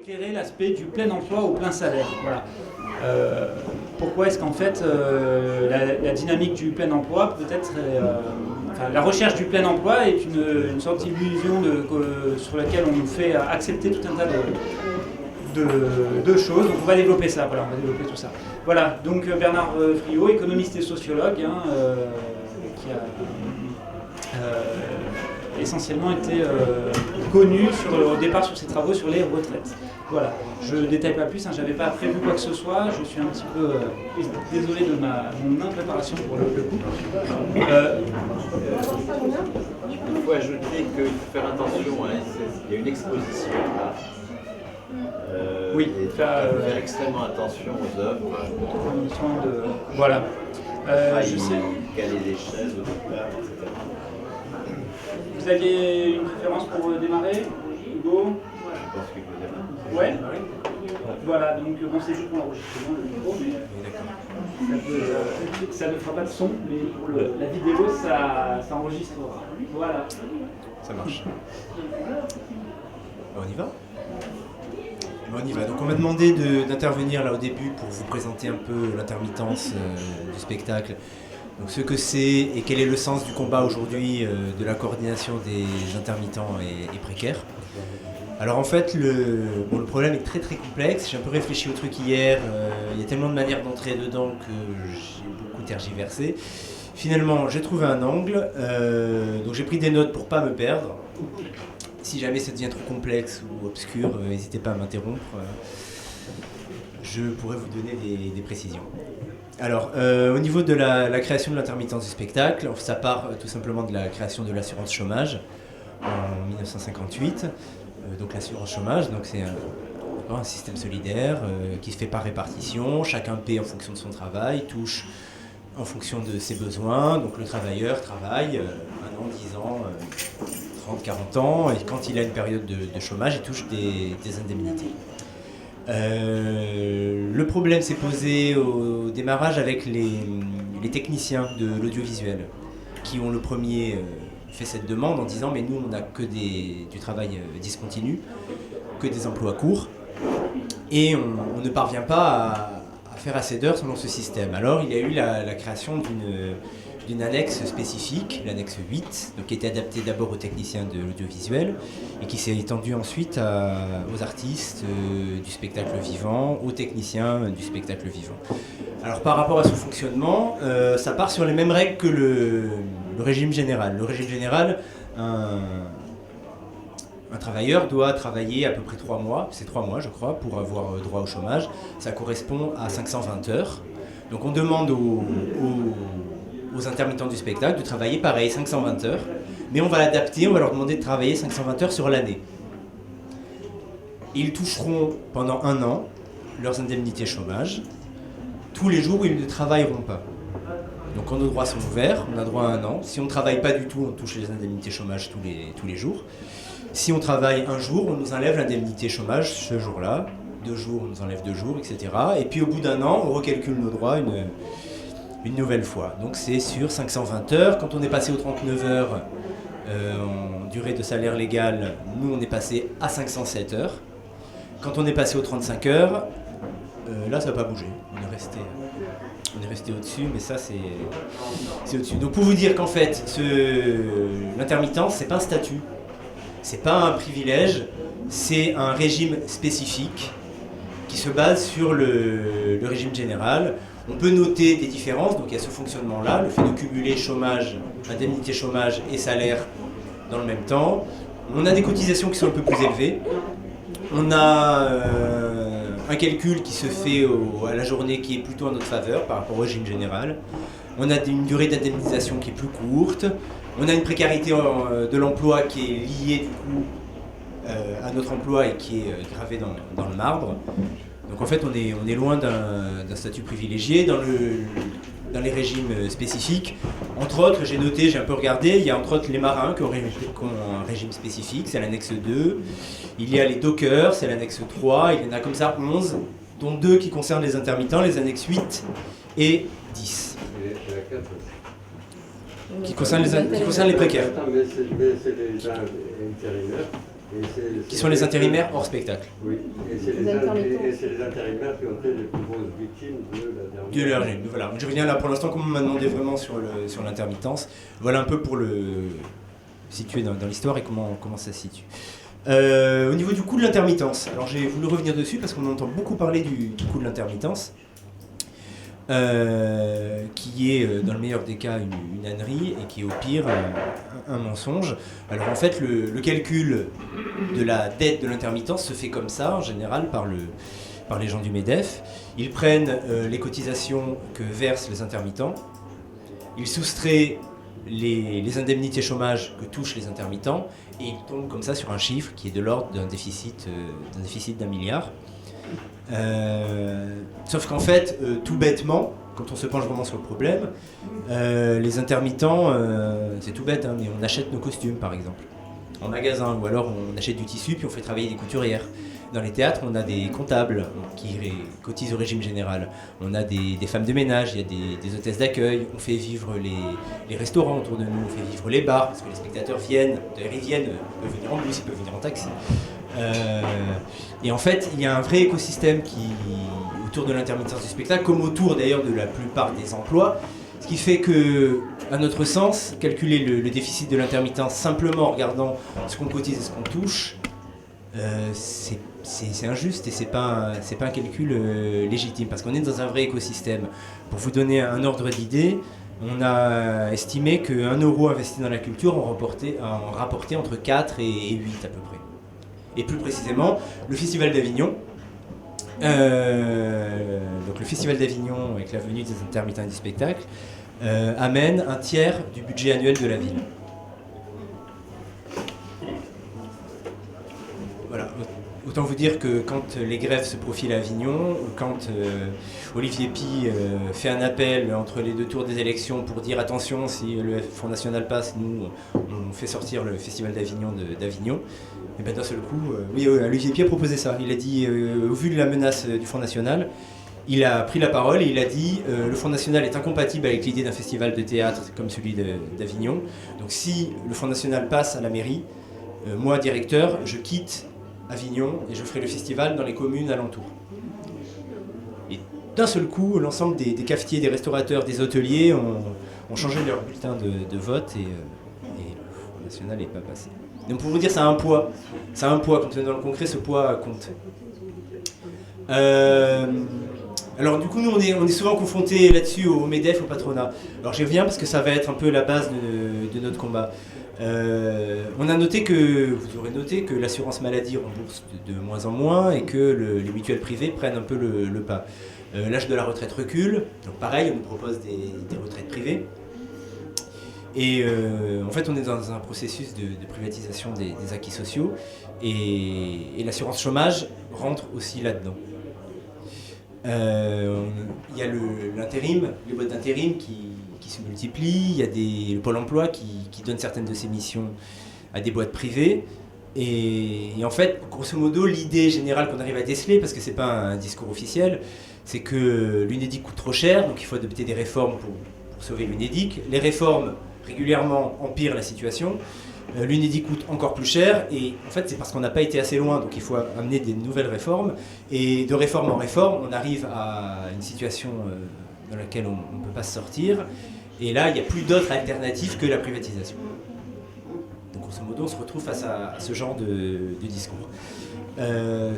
éclairer l'aspect du plein emploi au plein salaire. Voilà. Pourquoi est-ce qu'en fait la dynamique du plein emploi peut-être enfin, la recherche du plein emploi est une sorte d'illusion sur laquelle on nous fait accepter tout un tas de choses. Donc on va développer ça, voilà, on va développer tout ça. Voilà, donc Bernard Friot, économiste et sociologue, qui a essentiellement été connu au départ sur ses travaux sur les retraites. Voilà, je ne détaille pas plus, j'avais pas prévu quoi que ce soit, je suis un petit peu désolé de mon impréparation pour le coup. Il faut ajouter qu'il faut faire attention, il y a une exposition là. Oui, et faire extrêmement attention aux œuvres. Voilà. Je sais. Caler les chaises au départ, etc. Vous aviez une préférence pour démarrer, Hugo? Je pense qu'il faut démarrer. Ouais. Voilà, donc bon, c'est juste pour l'enregistrement, le micro, mais ça ne fera pas de son, mais pour la vidéo, ça enregistrera. Voilà. Ça marche. On y va? On y va. Donc on m'a demandé d'intervenir là au début pour vous présenter un peu l'intermittence du spectacle. Donc ce que c'est et quel est le sens du combat aujourd'hui de la coordination des intermittents et précaires. Alors en fait le problème est très très complexe, j'ai un peu réfléchi au truc hier, il y a tellement de manières d'entrer dedans que j'ai beaucoup tergiversé. Finalement j'ai trouvé un angle, donc j'ai pris des notes pour pas me perdre. Si jamais ça devient trop complexe ou obscur, n'hésitez pas à m'interrompre, je pourrais vous donner des précisions. Alors, au niveau de la création de l'intermittence du spectacle, ça part tout simplement de la création de l'assurance chômage en 1958. Donc l'assurance chômage, donc c'est un système solidaire qui se fait par répartition, chacun paie en fonction de son travail, touche en fonction de ses besoins, donc le travailleur travaille 1 an, 10 ans, 30, 40 ans, et quand il a une période de chômage, il touche des indemnités. Le problème s'est posé au démarrage avec les techniciens de l'audiovisuel qui ont le premier fait cette demande en disant mais nous on n'a que du travail discontinu, que des emplois courts et on ne parvient pas à faire assez d'heures selon ce système. Alors il y a eu la création d'une annexe spécifique, l'annexe 8, donc qui était adaptée d'abord aux techniciens de l'audiovisuel et qui s'est étendue ensuite aux artistes du spectacle vivant, aux techniciens du spectacle vivant. Alors par rapport à ce fonctionnement, ça part sur les mêmes règles que le régime général. Le régime général, un travailleur doit travailler à peu près 3 mois, c'est 3 mois je crois, pour avoir droit au chômage. Ça correspond à 520 heures. Donc on demande aux intermittents du spectacle de travailler pareil, 520 heures, mais on va l'adapter, on va leur demander de travailler 520 heures sur l'année. Ils toucheront pendant 1 an leurs indemnités chômage, tous les jours où ils ne travailleront pas. Donc quand nos droits sont ouverts, on a droit à 1 an. Si on ne travaille pas du tout, on touche les indemnités chômage tous les jours. Si on travaille 1 jour, on nous enlève l'indemnité chômage ce jour-là. 2 jours, on nous enlève 2 jours, etc. Et puis au bout d'1 an, on recalcule nos droits une nouvelle fois. Donc c'est sur 520 heures. Quand on est passé aux 39 heures en durée de salaire légal, nous on est passé à 507 heures. Quand on est passé aux 35 heures, là ça n'a pas bougé. On est resté au-dessus, mais ça c'est au-dessus. Donc pour vous dire qu'en fait, l'intermittence, c'est pas un statut, c'est pas un privilège, c'est un régime spécifique qui se base sur le régime général. On peut noter des différences, donc il y a ce fonctionnement-là, le fait de cumuler chômage, indemnité chômage et salaire dans le même temps. On a des cotisations qui sont un peu plus élevées. On a un calcul qui se fait à la journée qui est plutôt en notre faveur par rapport au régime général. On a une durée d'indemnisation qui est plus courte. On a une précarité de l'emploi qui est liée du coup à notre emploi et qui est gravée dans le marbre. Donc en fait on est loin d'un statut privilégié dans les régimes spécifiques. Entre autres, j'ai noté, j'ai un peu regardé, il y a entre autres les marins qui ont un régime spécifique, c'est l'annexe 2. Il y a les dockers, c'est l'annexe 3. Il y en a comme ça 11, dont 2 qui concernent les intermittents, les annexes 8 et 10. Qui concernent les précaires. Attends, mais c'est les intérimaires. qui sont les intérimaires hors spectacle. Oui, et c'est les intérimaires qui ont été les plus grosses victimes de la dernière. Voilà, je reviens là pour l'instant, comme on m'a demandé vraiment sur l'intermittence. Voilà un peu pour le situer dans l'histoire et comment ça se situe. Au niveau du coût de l'intermittence, alors j'ai voulu revenir dessus parce qu'on entend beaucoup parler du coût de l'intermittence, qui est dans le meilleur des cas une ânerie et qui est au pire un mensonge. Alors en fait le calcul de la dette de l'intermittence se fait comme ça en général par les gens du MEDEF. Ils prennent les cotisations que versent les intermittents, ils soustraient les indemnités chômage que touchent les intermittents et ils tombent comme ça sur un chiffre qui est de l'ordre d'un déficit d'1 milliard. Sauf qu'en fait, tout bêtement, quand on se penche vraiment sur le problème, les intermittents, c'est tout bête, hein, mais on achète nos costumes par exemple en magasin, ou alors on achète du tissu puis on fait travailler des couturières. Dans les théâtres, on a des comptables qui cotisent au régime général. On a des femmes de ménage, il y a des hôtesses d'accueil. On fait vivre les restaurants autour de nous, on fait vivre les bars, parce que les spectateurs viennent, d'ailleurs ils viennent, ils peuvent venir en bus, ils peuvent venir en taxi. Et en fait, il y a un vrai écosystème autour de l'intermittence du spectacle, comme autour d'ailleurs de la plupart des emplois, ce qui fait que, à notre sens, calculer le déficit de l'intermittence simplement en regardant ce qu'on cotise et ce qu'on touche, c'est injuste et c'est pas un calcul légitime parce qu'on est dans un vrai écosystème. Pour vous donner un ordre d'idée, on a estimé qu'1 euro investi dans la culture en rapportait entre 4 et 8 à peu près. Et plus précisément, le Festival d'Avignon, donc le Festival d'Avignon avec la venue des intermittents du spectacle, amène un tiers du budget annuel de la ville. Voilà. Autant vous dire que quand les grèves se profilent à Avignon, quand Olivier Py fait un appel entre les deux tours des élections pour dire attention, si le Front National passe, nous on fait sortir le Festival d'Avignon, et bien d'un seul coup, Olivier Py a proposé ça. Il a dit, au vu de la menace du Front National, il a pris la parole et il a dit le Front National est incompatible avec l'idée d'un festival de théâtre comme celui d'Avignon. Donc si le Front National passe à la mairie, moi directeur, je quitte Avignon et je ferai le festival dans les communes alentours. Et d'un seul coup, l'ensemble des cafetiers, des restaurateurs, des hôteliers ont changé leur bulletin de vote et le Front National n'est pas passé. Donc pour vous dire, ça a un poids. Ça a un poids. Quand on est dans le concret, ce poids compte. Alors du coup, nous, on est souvent confrontés là-dessus au MEDEF, au patronat. Alors j'y reviens parce que ça va être un peu la base de notre combat. On a noté vous aurez noté que l'assurance maladie rembourse de moins en moins et que les mutuelles privées prennent un peu le pas. L'âge de la retraite recule, donc pareil, on nous propose des retraites privées. Et en fait, on est dans un processus de privatisation des acquis sociaux et l'assurance chômage rentre aussi là-dedans. Il y a l'intérim, les boîtes d'intérim qui se multiplient, il y a le Pôle emploi qui donne certaines de ses missions à des boîtes privées. Et en fait, grosso modo, l'idée générale qu'on arrive à déceler, parce que c'est pas un discours officiel, c'est que l'UNEDIC coûte trop cher, donc il faut adopter des réformes pour sauver l'UNEDIC. Les réformes régulièrement empirent la situation. L'UNEDIC coûte encore plus cher et en fait c'est parce qu'on n'a pas été assez loin, donc il faut amener des nouvelles réformes et de réforme en réforme on arrive à une situation dans laquelle on ne peut pas se sortir et là il n'y a plus d'autre alternative que la privatisation. Donc grosso modo on se retrouve face à ce genre de discours.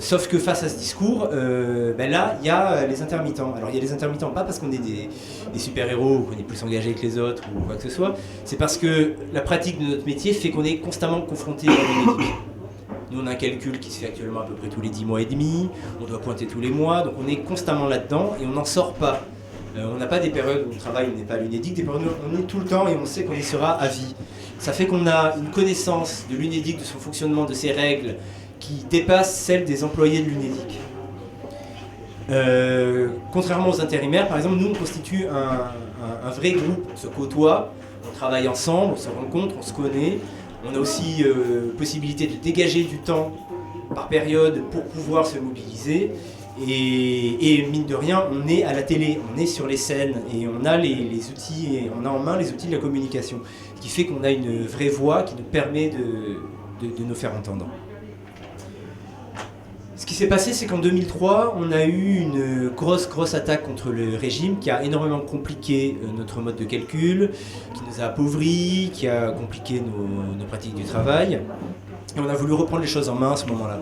Sauf que face à ce discours, là il y a les intermittents. Alors il y a les intermittents pas parce qu'on est des super-héros ou qu'on est plus engagé que les autres ou quoi que ce soit, c'est parce que la pratique de notre métier fait qu'on est constamment confronté à l'UNEDIC. Nous on a un calcul qui se fait actuellement à peu près tous les 10 mois et demi, on doit pointer tous les mois, donc on est constamment là-dedans et on n'en sort pas. On n'a pas des périodes où on travaille, on n'est pas à l'UNEDIC, des périodes où on est tout le temps et on sait qu'on y sera à vie. Ça fait qu'on a une connaissance de l'UNEDIC, de son fonctionnement, de ses règles, qui dépasse celle des employés de l'UNEDIC. Contrairement aux intérimaires, par exemple, nous on constitue un vrai groupe, on se côtoie, on travaille ensemble, on se rencontre, on se connaît. On a aussi possibilité de dégager du temps par période pour pouvoir se mobiliser. Et mine de rien, on est à la télé, on est sur les scènes et on a les outils, et on a en main les outils de la communication. Ce qui fait qu'on a une vraie voix qui nous permet de nous faire entendre. Ce qui s'est passé, c'est qu'en 2003, on a eu une grosse attaque contre le régime qui a énormément compliqué notre mode de calcul, qui nous a appauvris, qui a compliqué nos pratiques du travail. Et on a voulu reprendre les choses en main à ce moment-là.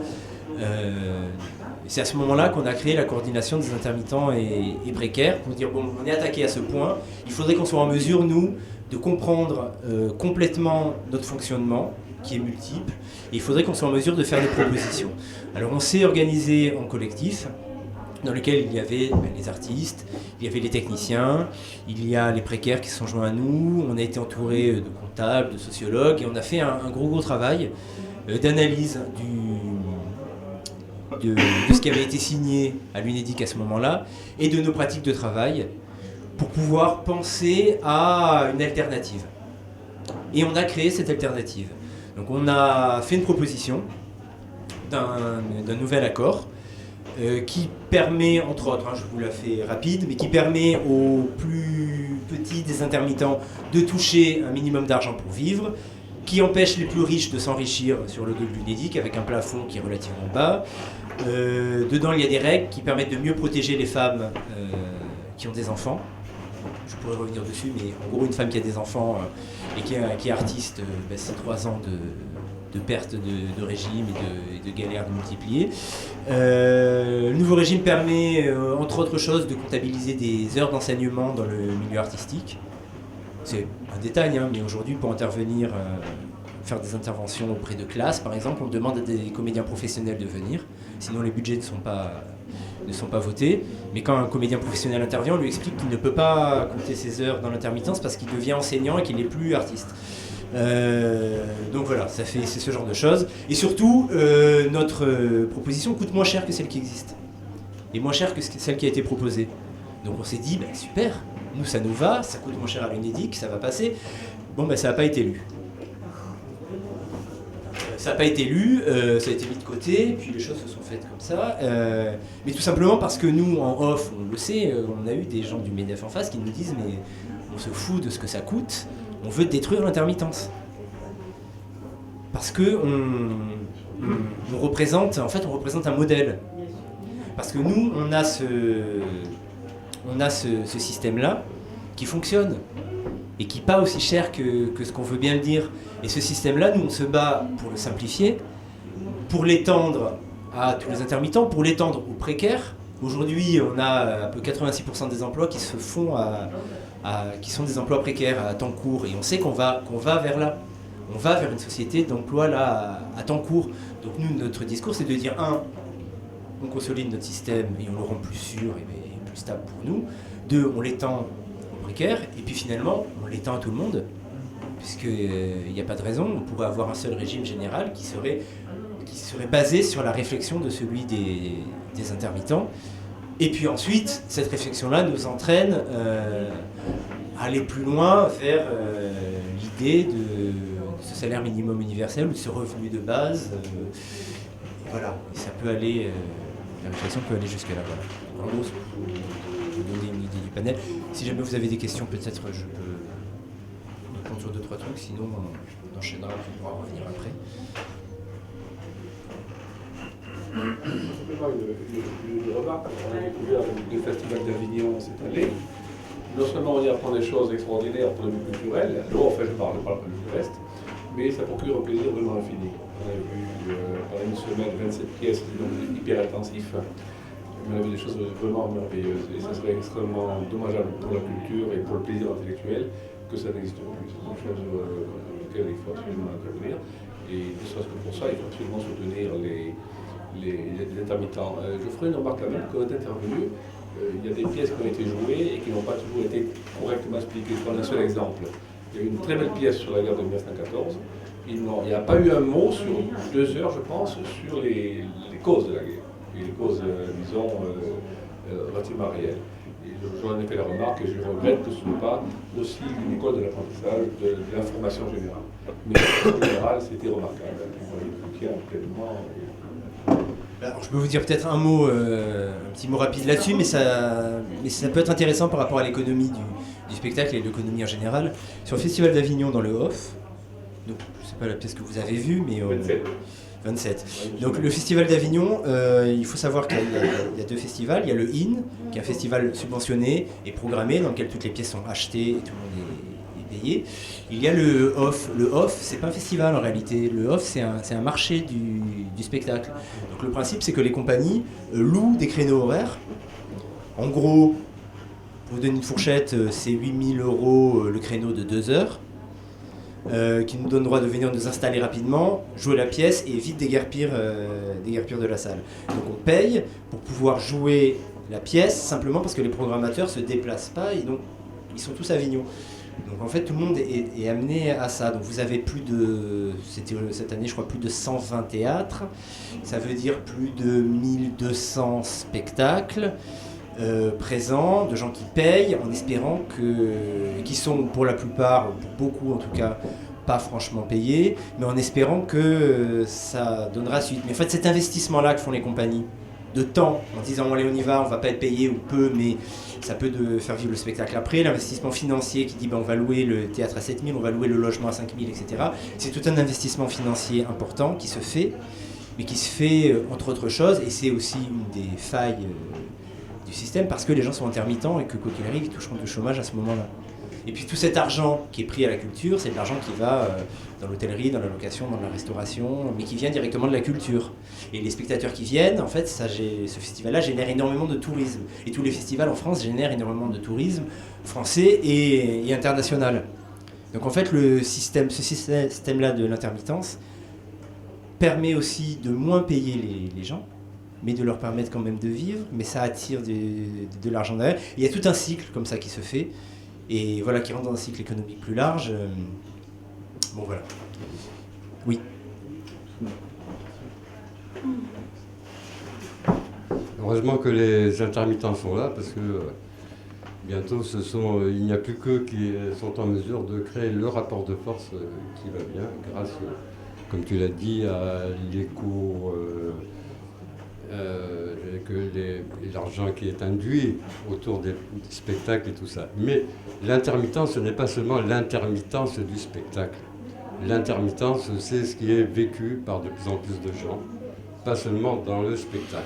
C'est à ce moment-là qu'on a créé la coordination des intermittents et précaires pour dire, bon, on est attaqué à ce point, il faudrait qu'on soit en mesure, nous, de comprendre complètement notre fonctionnement, qui est multiple, et il faudrait qu'on soit en mesure de faire des propositions. Alors on s'est organisé en collectif, dans lequel il y avait les artistes, il y avait les techniciens, il y a les précaires qui se sont joints à nous, on a été entouré de comptables, de sociologues, et on a fait un gros travail d'analyse de ce qui avait été signé à l'UNEDIC à ce moment-là, et de nos pratiques de travail, pour pouvoir penser à une alternative. Et on a créé cette alternative. Donc on a fait une proposition d'un nouvel accord qui permet, entre autres, je vous la fais rapide, mais qui permet aux plus petits des intermittents de toucher un minimum d'argent pour vivre, qui empêche les plus riches de s'enrichir sur le dos de l'UNEDIC avec un plafond qui est relativement bas. Dedans, il y a des règles qui permettent de mieux protéger les femmes qui ont des enfants. Je pourrais revenir dessus, mais en gros, une femme qui a des enfants et qui est artiste, c'est 3 ans de perte de régime et de galère multipliée. Le nouveau régime permet, entre autres choses, de comptabiliser des heures d'enseignement dans le milieu artistique. C'est un détail, mais aujourd'hui, pour intervenir, faire des interventions auprès de classes, par exemple, on demande à des comédiens professionnels de venir, sinon les budgets ne sont pas votés. Mais quand un comédien professionnel intervient, on lui explique qu'il ne peut pas compter ses heures dans l'intermittence parce qu'il devient enseignant et qu'il n'est plus artiste. Donc voilà, c'est ce genre de choses. Et surtout, notre proposition coûte moins cher que celle qui existe. Et moins cher que celle qui a été proposée. Donc on s'est dit, super, nous ça nous va, ça coûte moins cher à l'UNEDIC, ça va passer. Bon, ça n'a pas été lu. Ça n'a pas été lu, ça a été mis de côté, puis les choses se sont faites comme ça. Mais tout simplement parce que nous, en off, on le sait, on a eu des gens du MEDEF en face qui nous disent mais on se fout de ce que ça coûte, on veut détruire l'intermittence. Parce que on représente un modèle. Parce que nous, on a ce système-là qui fonctionne et qui n'est pas aussi cher que ce qu'on veut bien le dire. Et ce système-là, nous, on se bat pour le simplifier, pour l'étendre à tous les intermittents, pour l'étendre aux précaires. Aujourd'hui, on a un peu 86% des emplois qui se font qui sont des emplois précaires à temps court. Et on sait qu'on va vers là. On va vers une société d'emploi là à temps court. Donc nous, notre discours, c'est de dire, on consolide notre système et on le rend plus sûr et plus stable pour nous. 2, on l'étend aux précaires. Et puis finalement, on l'étend à tout le monde. Puisqu'il n'y a pas de raison, on pourrait avoir un seul régime général qui serait basé sur la réflexion de celui des intermittents. Et puis ensuite, cette réflexion-là nous entraîne à aller plus loin vers l'idée de ce salaire minimum universel ou de ce revenu de base. Voilà, et ça peut aller, la réflexion peut aller jusque-là. Voilà. En gros, pour vous donner une idée du panel. Si jamais vous avez des questions, peut-être je peux sur 2-3 trucs, sinon on enchaînera, on pourra revenir après. Simplement une remarque, on a découvert le Festival d'Avignon cette année. Non seulement on y apprend des choses extraordinaires pour le but culturel, alors en fait je parle pas du reste, mais ça procure un plaisir vraiment infini. On a vu pendant une semaine 27 pièces, donc hyper intensif. On a vu des choses vraiment merveilleuses et ça serait extrêmement dommageable pour la culture et pour le plaisir intellectuel que ça n'existe plus. C'est une chose auquel il faut absolument intervenir. Et ne serait-ce que pour ça, il faut absolument soutenir les intermittents. Je ferai une remarque quand même, quand on est intervenu, il y a des pièces qui ont été jouées et qui n'ont pas toujours été correctement expliquées. Je prends un seul exemple. Il y a eu une très belle pièce sur la guerre de 1914. Il n'y a pas eu un mot sur 2 heures, je pense, sur les causes de la guerre. Et les causes, disons, relativement réelles. J'en ai fait la remarque et je regrette que ce ne soit pas aussi une école de l'apprentissage, de l'information générale. Mais en général, c'était remarquable. Alors, je peux vous dire peut-être un petit mot rapide là-dessus, mais ça peut être intéressant par rapport à l'économie du spectacle et l'économie en général. Sur le Festival d'Avignon dans le Off, donc, je ne sais pas la pièce que vous avez vue, mais 27. Donc le Festival d'Avignon, il faut savoir qu'il y a deux festivals. Il y a le IN, qui est un festival subventionné et programmé, dans lequel toutes les pièces sont achetées et tout le monde est payé. Il y a le OFF. Le OFF, c'est pas un festival en réalité. Le OFF, c'est un marché du spectacle. Donc le principe, c'est que les compagnies louent des créneaux horaires. En gros, pour vous donner une fourchette, c'est 8 000 € le créneau de 2 heures. Qui nous donne le droit de venir nous installer rapidement, jouer la pièce et vite déguerpir de la salle. Donc on paye pour pouvoir jouer la pièce simplement parce que les programmateurs ne se déplacent pas et donc ils sont tous à Avignon. Donc en fait tout le monde est amené à ça. Donc vous avez c'était cette année je crois plus de 120 théâtres, ça veut dire plus de 1200 spectacles. Présents, de gens qui payent en espérant qui sont pour la plupart, pour beaucoup en tout cas, pas franchement payés, mais en espérant que ça donnera suite. Mais en fait cet investissement-là que font les compagnies, de temps, en disant allez on y va, on va pas être payé ou peu, mais ça peut faire vivre le spectacle après, l'investissement financier qui dit on va louer le théâtre à 7 000, on va louer le logement à 5 000, etc. C'est tout un investissement financier important qui se fait, mais qui se fait entre autres choses, et c'est aussi une des failles du système parce que les gens sont intermittents et que quoi qu'il arrive, ils toucheront du chômage à ce moment-là. Et puis tout cet argent qui est pris à la culture, c'est de l'argent qui va dans l'hôtellerie, dans la location, dans la restauration, mais qui vient directement de la culture. Et les spectateurs qui viennent, en fait, ce festival-là génère énormément de tourisme. Et tous les festivals en France génèrent énormément de tourisme français et international. Donc en fait, ce système-là de l'intermittence permet aussi de moins payer les gens, mais de leur permettre quand même de vivre, mais ça attire de l'argent derrière. Il y a tout un cycle comme ça qui se fait, et voilà, qui rentre dans un cycle économique plus large. Bon voilà. Oui. Heureusement que les intermittents sont là, parce que bientôt il n'y a plus qu'eux qui sont en mesure de créer le rapport de force qui va bien, grâce, comme tu l'as dit, à l'écho... l'argent qui est induit autour des spectacles et tout ça. Mais l'intermittence, ce n'est pas seulement l'intermittence du spectacle. L'intermittence, c'est ce qui est vécu par de plus en plus de gens, pas seulement dans le spectacle.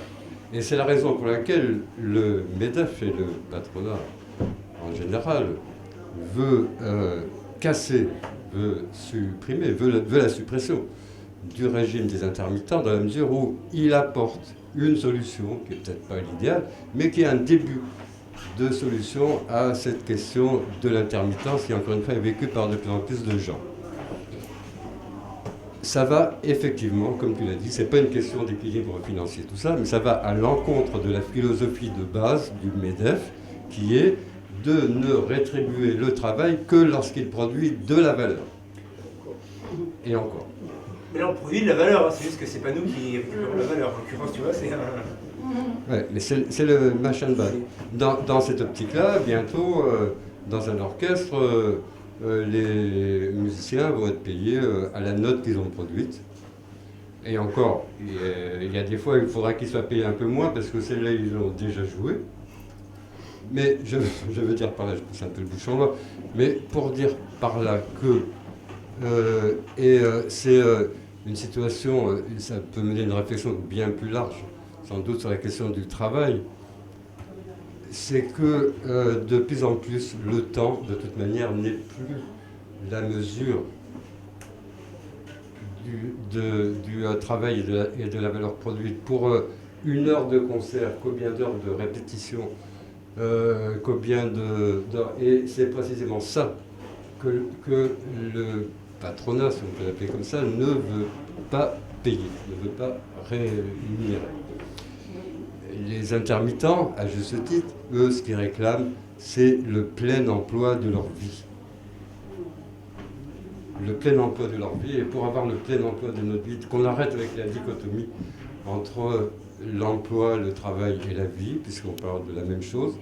Et c'est la raison pour laquelle le MEDEF et le patronat, en général, veut casser, veut supprimer, veut la suppression du régime des intermittents, dans la mesure où il apporte une solution, qui n'est peut-être pas l'idéal, mais qui est un début de solution à cette question de l'intermittence qui, encore une fois, est vécue par de plus en plus de gens. Ça va effectivement, comme tu l'as dit, c'est pas une question d'équilibre financier, tout ça, mais ça va à l'encontre de la philosophie de base du MEDEF, qui est de ne rétribuer le travail que lorsqu'il produit de la valeur. Et encore. Mais là, on produit de la valeur, c'est juste que c'est pas nous qui récupérons la valeur. En l'occurrence, tu vois, c'est un... Ouais, mais c'est le machin de base. Dans cette optique-là, bientôt, dans un orchestre, les musiciens vont être payés à la note qu'ils ont produite. Et encore, il y a des fois, il faudra qu'ils soient payés un peu moins, parce que celles-là, ils ont déjà joué. Mais je veux dire par là, je pousse un peu le bouchon là, mais pour dire par là que c'est une situation, ça peut mener à une réflexion bien plus large, sans doute sur la question du travail, c'est que de plus en plus, le temps, de toute manière, n'est plus la mesure du travail et de la valeur produite. Pour une heure de concert, combien d'heures de répétition, combien d'heures, et c'est précisément ça que le patronat, si on peut l'appeler comme ça, ne veut pas payer, ne veut pas rémunérer. Les intermittents, à juste titre, eux, ce qu'ils réclament, c'est le plein emploi de leur vie. Le plein emploi de leur vie, et pour avoir le plein emploi de notre vie, qu'on arrête avec la dichotomie entre l'emploi, le travail et la vie, puisqu'on parle de la même chose.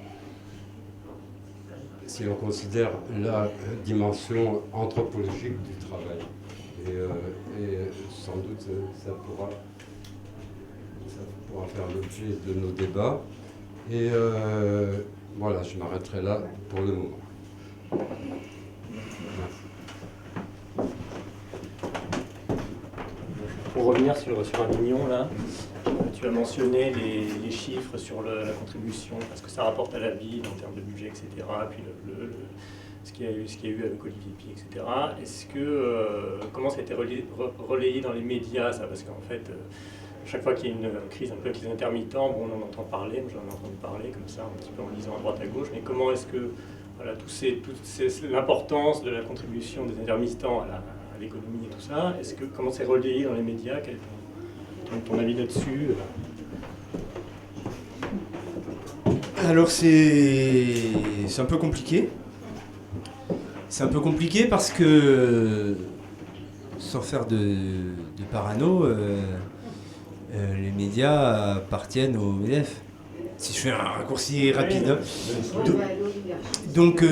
Si on considère la dimension anthropologique du travail. Et sans doute ça pourra faire l'objet de nos débats. Et voilà, je m'arrêterai là pour le moment. Merci. Pour revenir revenir sur Avignon, là. Tu as mentionné les chiffres sur la contribution, parce que ça rapporte à la ville en termes de budget, etc. Puis ce qu'il y a eu avec Olivier Py, etc. Est-ce que, comment ça a été relayé dans les médias, ça? Parce qu'en fait, chaque fois qu'il y a une crise un peu avec les intermittents, bon, on en entend parler, moi j'en ai entendu parler comme ça, un petit peu en lisant à droite à gauche, mais comment est-ce que voilà, l'importance de la contribution des intermittents à l'économie et tout ça, comment c'est relayé dans les médias? Quel est ton avis là-dessus? Alors c'est un peu compliqué. C'est un peu compliqué parce que, sans faire de parano, les médias appartiennent au MEDEF. Si je fais un raccourci rapide. Donc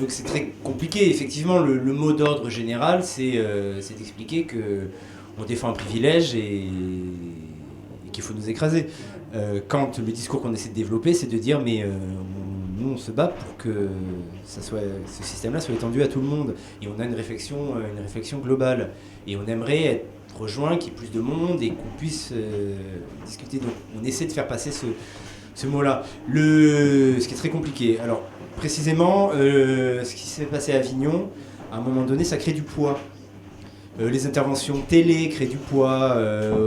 c'est très compliqué. Effectivement, le mot d'ordre général, c'est d'expliquer qu'on défend un privilège et qu'il faut nous écraser. Quand le discours qu'on essaie de développer, c'est de dire mais nous on se bat pour que ce système-là soit étendu à tout le monde. Et on a une réflexion globale. Et on aimerait être rejoint, qu'il y ait plus de monde et qu'on puisse discuter. Donc on essaie de faire passer ce mot-là. Ce qui est très compliqué. Alors précisément, ce qui s'est passé à Avignon, à un moment donné, ça crée du poids. Les interventions télé créent du poids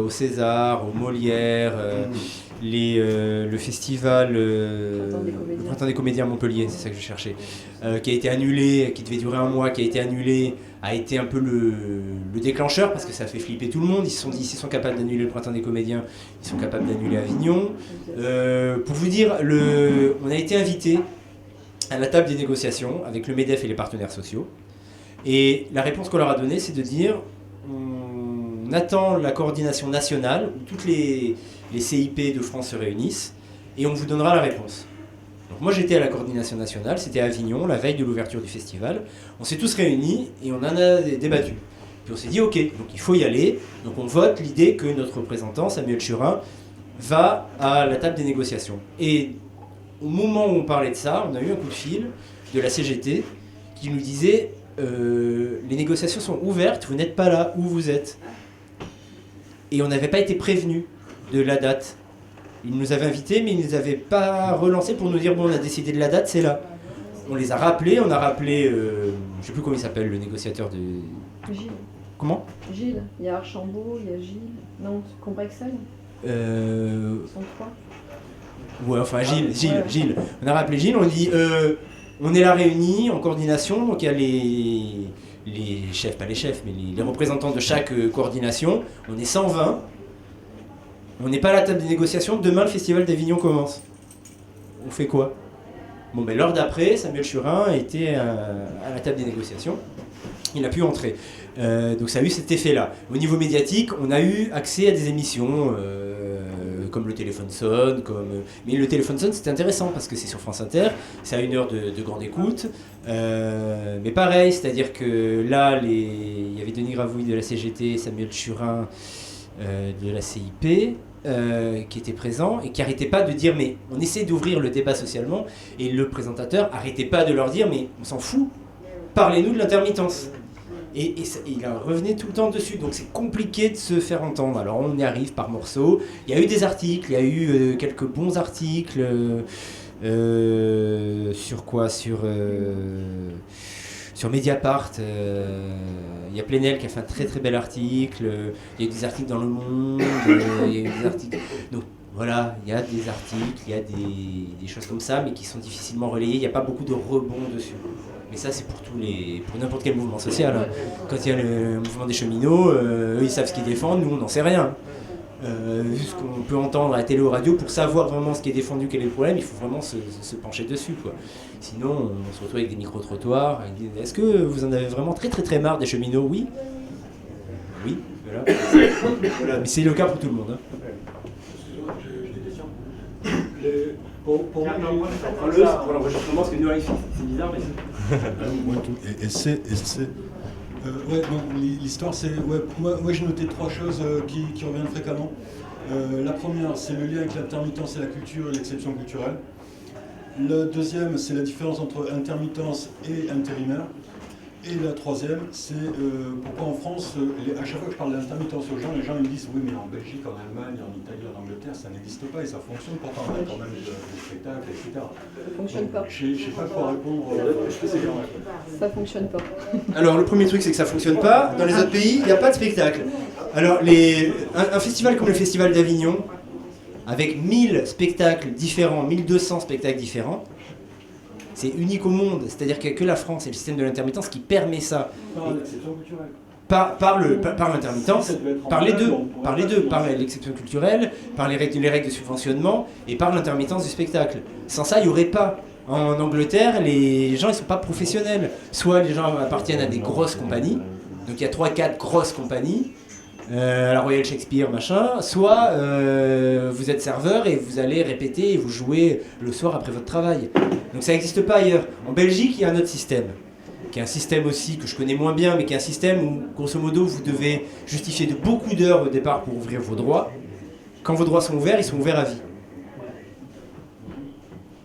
au César, au Molière, le festival le Printemps des comédiens à Montpellier, c'est ça que je cherchais, qui a été annulé, qui devait durer un mois, qui a été annulé, a été un peu le déclencheur parce que ça a fait flipper tout le monde. Ils se sont dit, s'ils sont capables d'annuler le Printemps des comédiens, ils sont capables d'annuler Avignon. Pour vous dire, on a été invité à la table des négociations avec le MEDEF et les partenaires sociaux. Et la réponse qu'on leur a donnée, c'est de dire on attend la coordination nationale où toutes les CIP de France se réunissent et on vous donnera la réponse. Donc moi j'étais à la coordination nationale, c'était à Avignon, la veille de l'ouverture du festival. On s'est tous réunis et on en a débattu. Puis on s'est dit ok, donc il faut y aller. Donc on vote l'idée que notre représentant, Samuel Churin, va à la table des négociations. Et au moment où on parlait de ça, on a eu un coup de fil de la CGT qui nous disait les négociations sont ouvertes, vous n'êtes pas là où vous êtes. Et on n'avait pas été prévenus de la date. Ils nous avaient invités, mais ils ne nous avaient pas relancé pour nous dire bon, on a décidé de la date, c'est là. On les a rappelés, on a rappelé, je ne sais plus comment il s'appelle, le négociateur de... Gilles. Comment? Gilles. Il y a Archambault, il y a Gilles. Non, Combrexel. Ils sont trois. Ouais, enfin Gilles. On a rappelé Gilles, on dit on est là réunis en coordination, donc il y a les chefs, pas les chefs, mais les représentants de chaque coordination. On est 120. On n'est pas à la table des négociations. Demain, le festival d'Avignon commence. On fait quoi? Bon, ben l'heure d'après, Samuel Churin était à la table des négociations. Il a pu entrer. Donc ça a eu cet effet-là. Au niveau médiatique, on a eu accès à des émissions comme Le Téléphone sonne, mais Le Téléphone sonne, c'était intéressant parce que c'est sur France Inter, c'est à 1 heure de grande écoute. Mais pareil, c'est-à-dire que là, il y avait Denis Gravouille de la CGT, Samuel Churin de la CIP, qui était présent et qui n'arrêtait pas de dire mais on essaie d'ouvrir le débat socialement, et le présentateur n'arrêtait pas de leur dire mais on s'en fout, parlez-nous de l'intermittence. Et il revenait tout le temps dessus, donc c'est compliqué de se faire entendre. Alors on y arrive par morceaux. Il y a eu des articles, il y a eu quelques bons articles sur quoi, sur Mediapart. Il y a Plenel qui a fait un très très bel article. Il y a eu des articles dans Le Monde. Il y a eu des articles. Donc voilà, il y a des articles, il y a des choses comme ça, mais qui sont difficilement relayées. Il n'y a pas beaucoup de rebonds dessus. Mais ça, c'est pour n'importe quel mouvement social. Hein. Quand il y a le mouvement des cheminots, eux, ils savent ce qu'ils défendent, nous, on n'en sait rien. Vu ce qu'on peut entendre à la télé ou radio, pour savoir vraiment ce qui est défendu, quel est le problème, il faut vraiment se pencher dessus, quoi. Sinon, on se retrouve avec des micro-trottoirs. Est-ce que vous en avez vraiment très très très marre des cheminots? Oui. Oui, voilà. Voilà. Mais c'est le cas pour tout le monde. Hein. J'ai des questions. Pour l'enregistrement, parce que nous, c'est bizarre, mais l'histoire, c'est... Ouais, moi, j'ai noté 3 choses qui reviennent fréquemment. La première, c'est le lien avec l'intermittence et la culture et l'exception culturelle. La deuxième, c'est la différence entre intermittence et intérimaire. Et la troisième, c'est pourquoi en France, à chaque fois que je parle d'intermittence aux gens, les gens me disent oui, mais en Belgique, en Allemagne, en Italie, en Angleterre, ça n'existe pas et ça fonctionne. Pourtant, on a quand même des spectacles, etc. Ça fonctionne pas. Je ne sais pas quoi répondre. Ça fonctionne pas. Alors, le premier truc, c'est que ça fonctionne pas. Dans les autres pays, il n'y a pas de spectacle. Alors, un festival comme le Festival d'Avignon, avec 1000 spectacles différents, 1200 spectacles différents, c'est unique au monde. C'est-à-dire qu'il n'y a que la France et le système de l'intermittence qui permet ça. Par l'exception culturelle. Par l'intermittence, par les deux, par l'exception culturelle, par les règles de subventionnement et par l'intermittence du spectacle. Sans ça, il n'y aurait pas. En Angleterre, les gens ne sont pas professionnels. Soit les gens appartiennent à des grosses compagnies, donc il y a 3-4 grosses compagnies, à la Royal Shakespeare, machin, soit vous êtes serveur et vous allez répéter et vous jouez le soir après votre travail. Donc ça n'existe pas ailleurs. En Belgique, il y a un autre système, qui est un système aussi que je connais moins bien, mais qui est un système où, grosso modo, vous devez justifier de beaucoup d'heures au départ pour ouvrir vos droits. Quand vos droits sont ouverts, ils sont ouverts à vie.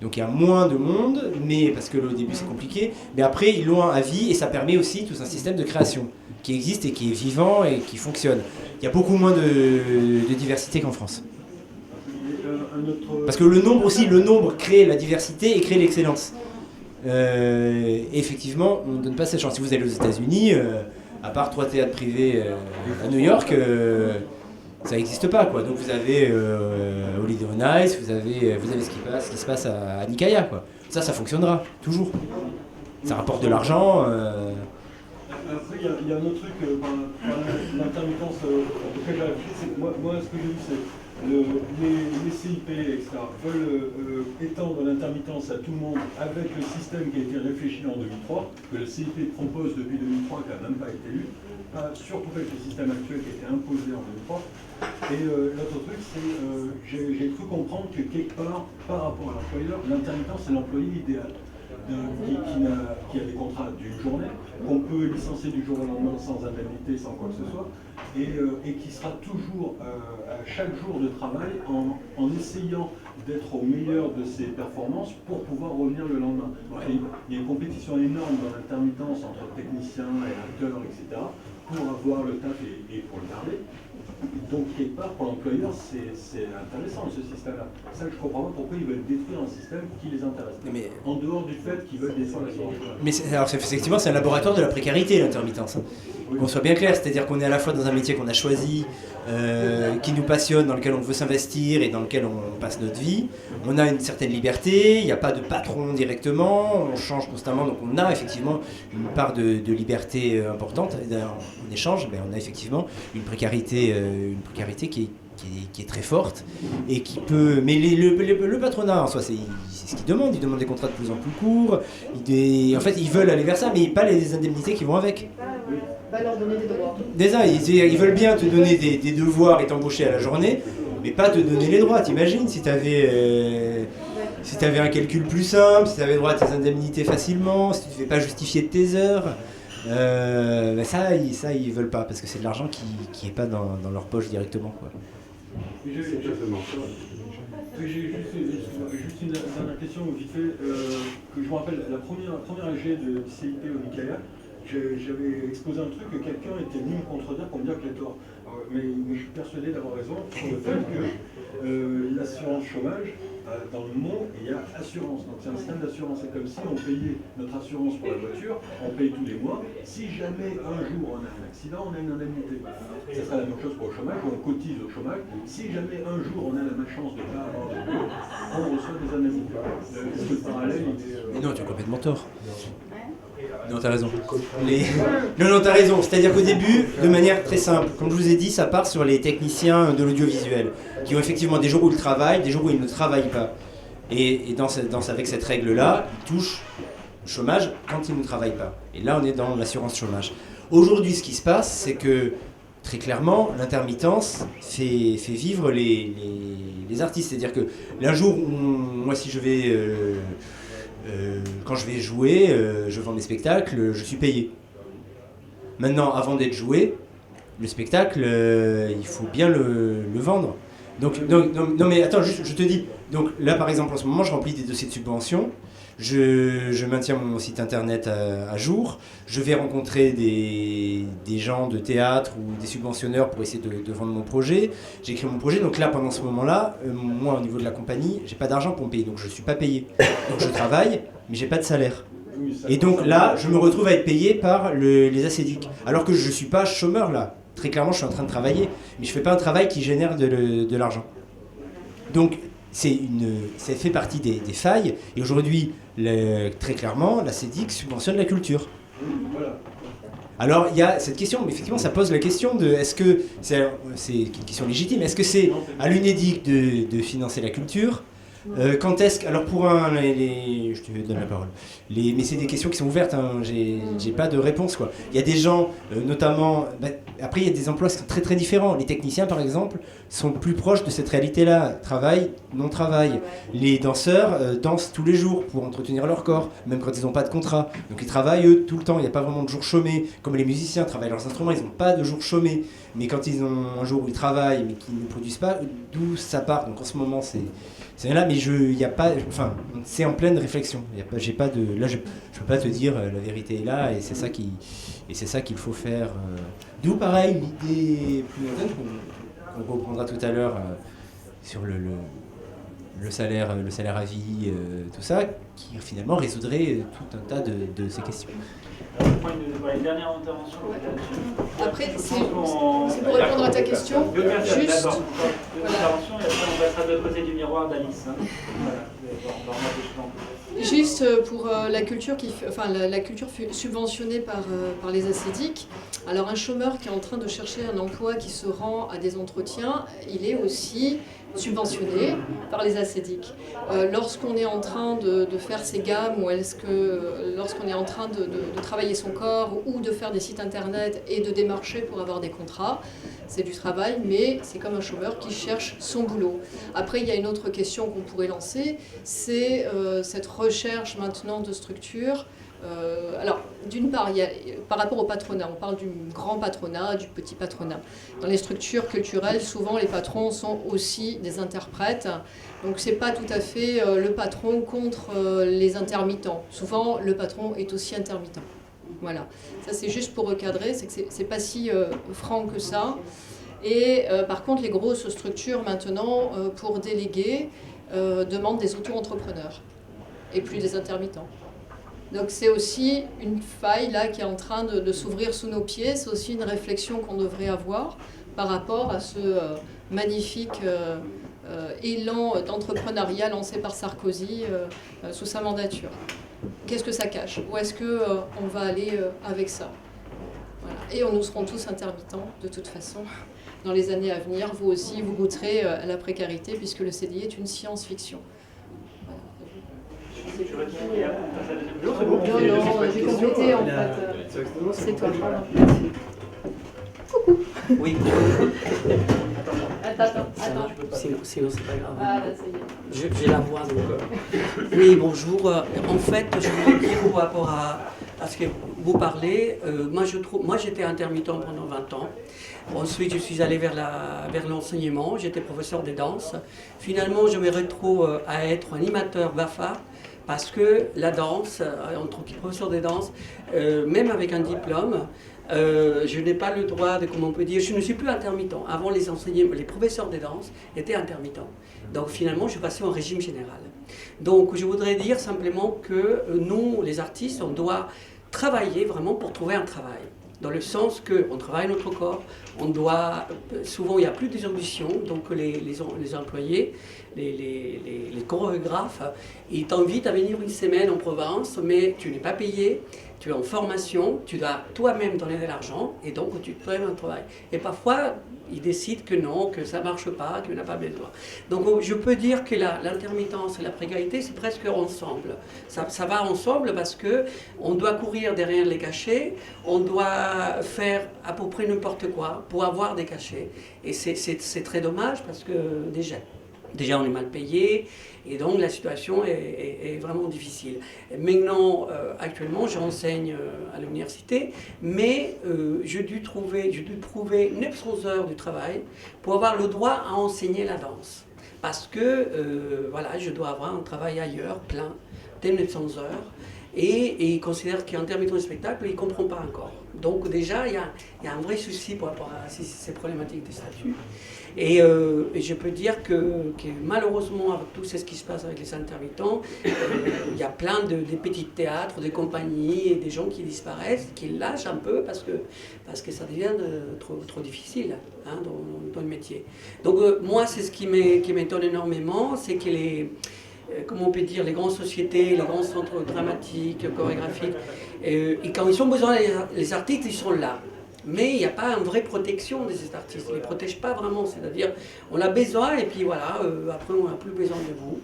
Donc il y a moins de monde, mais parce que au début c'est compliqué, mais après ils l'ont à vie et ça permet aussi tout un système de création qui existe et qui est vivant et qui fonctionne. Il y a beaucoup moins de diversité qu'en France. Parce que le nombre crée la diversité et crée l'excellence. Effectivement, on ne donne pas cette chance. Si vous allez aux États-Unis, à part 3 théâtres privés à New York, ça n'existe pas, quoi. Donc vous avez Holiday on Ice, vous avez ce qui se passe à Nikaya, quoi. Ça fonctionnera, toujours. Ça rapporte de l'argent. Après, il y a un autre truc, l'intermittence auquel j'ai réfléchi, c'est que moi, ce que j'ai vu, c'est les CIP, etc., veulent étendre l'intermittence à tout le monde avec le système qui a été réfléchi en 2003, que le CIP propose depuis 2003, qui n'a même pas été lu, surtout avec le système actuel qui a été imposé en 2003. Et l'autre truc, c'est j'ai cru comprendre que quelque part, par rapport à l'employeur, l'intermittence, c'est l'employé idéal. Qui a des contrats d'une journée, qu'on peut licencier du jour au lendemain sans indemnité, sans quoi que ce soit, et qui sera toujours à chaque jour de travail en essayant d'être au meilleur de ses performances pour pouvoir revenir le lendemain. Donc, il y a une compétition énorme dans l'intermittence entre techniciens et acteurs, etc., pour avoir le taf et pour le garder. Donc, quelque part, pour l'employeur, c'est intéressant ce système-là. C'est ça que je comprends pas pourquoi ils veulent détruire un système qui les intéresse. Mais en dehors du fait qu'ils veulent détruire l'assurance chômage. Mais alors, effectivement, c'est un laboratoire de la précarité, l'intermittence. Oui. Qu'on soit bien clair, c'est-à-dire qu'on est à la fois dans un métier qu'on a choisi, qui nous passionne, dans lequel on veut s'investir et dans lequel on passe notre vie. On a une certaine liberté, il n'y a pas de patron directement, on change constamment, donc on a effectivement une part de liberté importante. Et en échange, on a effectivement une précarité qui est très forte et qui peut. Mais le patronat en soi, c'est ce qu'ils demandent. Ils demandent des contrats de plus en plus courts. En fait, ils veulent aller vers ça, mais pas les indemnités qui vont avec. Pas leur donner des droits. Déjà, ils veulent bien te donner des devoirs et t'embaucher à la journée, mais pas te donner les droits. T'imagines si t'avais un calcul plus simple, si t'avais droit à tes indemnités facilement, si tu ne devais pas justifier de tes heures. Ça, ils veulent pas, parce que c'est de l'argent qui est pas dans leur poche directement, quoi. J'ai juste une dernière question vite fait, que je me rappelle, la première AG de CIP au Nikaya, j'avais exposé un truc que quelqu'un était venu me contredire pour me dire que j'ai tort. Mais je suis persuadé d'avoir raison sur le fait que l'assurance chômage, dans le monde, il y a assurance. Donc c'est un système d'assurance. C'est comme si on payait notre assurance pour la voiture, on paye tous les mois. Si jamais un jour on a un accident, on a une indemnité. Ce sera la même chose pour le chômage, on cotise au chômage. Si jamais un jour on a la malchance de ne pas avoir de boulot, on reçoit des indemnités. Est-ce que le parallèle est... Non, tu as complètement tort. Non, t'as raison. Non, t'as raison. C'est-à-dire qu'au début, de manière très simple, comme je vous ai dit, ça part sur les techniciens de l'audiovisuel, qui ont effectivement des jours où ils travaillent, des jours où ils ne travaillent pas. Et avec cette règle-là, ils touchent le chômage quand ils ne travaillent pas. Et là, on est dans l'assurance chômage. Aujourd'hui, ce qui se passe, c'est que, très clairement, l'intermittence fait vivre les artistes. C'est-à-dire que l'un jour, moi, si je vais... quand je vais jouer, je vends des spectacles, je suis payé. Maintenant, avant d'être joué, le spectacle, il faut bien le vendre. Non mais attends, juste, je te dis. Donc là, par exemple, en ce moment, je remplis des dossiers de subvention. Je maintiens mon site internet à jour. Je vais rencontrer des gens de théâtre ou des subventionneurs pour essayer de vendre mon projet. J'écris mon projet. Donc là, pendant ce moment-là, moi, au niveau de la compagnie, j'ai pas d'argent pour me payer. Donc je suis pas payé. Donc je travaille, mais j'ai pas de salaire. Et donc là, je me retrouve à être payé par les ACDIC. Alors que je suis pas chômeur là. Très clairement, je suis en train de travailler. Mais je fais pas un travail qui génère de l'argent. Donc, ça fait partie des failles. Et aujourd'hui, très clairement, la CEDIC subventionne la culture. Voilà. Alors, il y a cette question, mais effectivement, ça pose la question de est-ce que, c'est une question légitime, est-ce que c'est à l'UNEDIC de financer la culture quand est-ce que, alors pour je te donne la parole, mais c'est des questions qui sont ouvertes, hein, j'ai pas de réponse quoi. Il y a des gens, notamment, après il y a des emplois qui sont très très différents. Les techniciens par exemple sont plus proches de cette réalité-là, travail, non-travail. Les danseurs dansent tous les jours pour entretenir leur corps, même quand ils n'ont pas de contrat. Donc ils travaillent eux tout le temps, il n'y a pas vraiment de jours chômés. Comme les musiciens travaillent leurs instruments, ils n'ont pas de jours chômés. Mais quand ils ont un jour où ils travaillent mais qu'ils ne produisent pas, d'où ça part. Donc en ce moment c'est là, mais c'est en pleine réflexion. Là, je peux pas te dire la vérité est là, et c'est ça qu'il faut faire. D'où pareil l'idée plus lointaine qu'on reprendra tout à l'heure sur le salaire à vie, tout ça, qui finalement résoudrait tout un tas de ces questions. Une dernière intervention. Après, c'est pour répondre à ta question. Juste. Intervention, et après on passera de l'autre côté du miroir d'Alice. Juste pour la culture la culture subventionnée par les ACDIC. Alors un chômeur qui est en train de chercher un emploi, qui se rend à des entretiens, il est aussi subventionné par les ACDIC. Lorsqu'on est en train de faire ses gammes, ou lorsqu'on est en train de travailler son corps, ou de faire des sites internet et de démarcher pour avoir des contrats, c'est du travail, mais c'est comme un chômeur qui cherche son boulot. Après, il y a une autre question qu'on pourrait lancer, c'est cette recherche maintenant de structures. Alors, d'une part, par rapport au patronat, on parle du grand patronat, du petit patronat. Dans les structures culturelles, souvent les patrons sont aussi des interprètes. Donc, ce n'est pas tout à fait le patron contre les intermittents. Souvent, le patron est aussi intermittent. Voilà. Ça, c'est juste pour recadrer, c'est que c'est pas si franc que ça. Et par contre, les grosses structures maintenant, pour déléguer, demandent des auto-entrepreneurs et plus des intermittents. Donc c'est aussi une faille là qui est en train de s'ouvrir sous nos pieds. C'est aussi une réflexion qu'on devrait avoir par rapport à ce magnifique élan d'entrepreneuriat lancé par Sarkozy sous sa mandature. Qu'est-ce que ça cache? Où est-ce qu'on va aller avec ça? Voilà. Et nous serons tous intermittents de toute façon. Dans les années à venir, vous aussi, vous goûterez à la précarité puisque le CDI est une science-fiction. Non, j'ai complété en fait. C'est toi. Coucou. Oui. Attends. Sinon c'est pas grave. Ah, là, ça y est. J'ai la voix donc. Oui, bonjour. En fait, je voulais dire par rapport à ce que vous parlez. Moi j'étais intermittent pendant 20 ans. Ensuite, je suis allé vers l'enseignement. J'étais professeur de danse. Finalement, je me retrouve à être animateur BAFA. Parce que la danse, en tant que professeur de danse, même avec un diplôme, je n'ai pas le droit de, comment on peut dire, je ne suis plus intermittent. Avant, les professeurs de danse étaient intermittents. Donc finalement, je suis passé en régime général. Donc je voudrais dire simplement que nous, les artistes, on doit travailler vraiment pour trouver un travail. Dans le sens qu'on travaille notre corps, souvent il n'y a plus des auditions, donc les employés, les chorégraphes, ils t'invitent à venir une semaine en province, mais tu n'es pas payé, tu es en formation, tu dois toi-même donner de l'argent, et donc tu trouves un travail. Et parfois, ils décident que non, que ça ne marche pas, qu'il n'y en a pas besoin. Donc je peux dire que l'intermittence et la précarité, c'est presque ensemble. Ça va ensemble parce qu'on doit courir derrière les cachets, on doit faire à peu près n'importe quoi pour avoir des cachets. Et c'est très dommage parce que déjà... Déjà, on est mal payé, et donc la situation est vraiment difficile. Maintenant, actuellement, j'enseigne à l'université, mais j'ai dû prouver 900 heures de travail pour avoir le droit à enseigner la danse. Parce que, voilà, je dois avoir un travail ailleurs, plein, dès 900 heures. Et il considère qu'intermittent du spectacle, il ne comprend pas encore. Donc déjà, il y a un vrai souci par rapport à ces problématiques de statut. Et je peux dire que malheureusement, avec tout ce qui se passe avec les intermittents, il y a plein de petits théâtres, des compagnies et des gens qui disparaissent, qui lâchent un peu parce que ça devient trop difficile hein, dans le métier. Donc moi, c'est ce qui m'étonne énormément, c'est que comment on peut dire, les grandes sociétés, les grands centres dramatiques, chorégraphiques, et quand ils ont besoin, les artistes, ils sont là. Mais il n'y a pas une vraie protection de ces artistes. Ils ne les protègent pas vraiment. C'est-à-dire, on a besoin, et puis voilà, après, on n'a plus besoin de vous.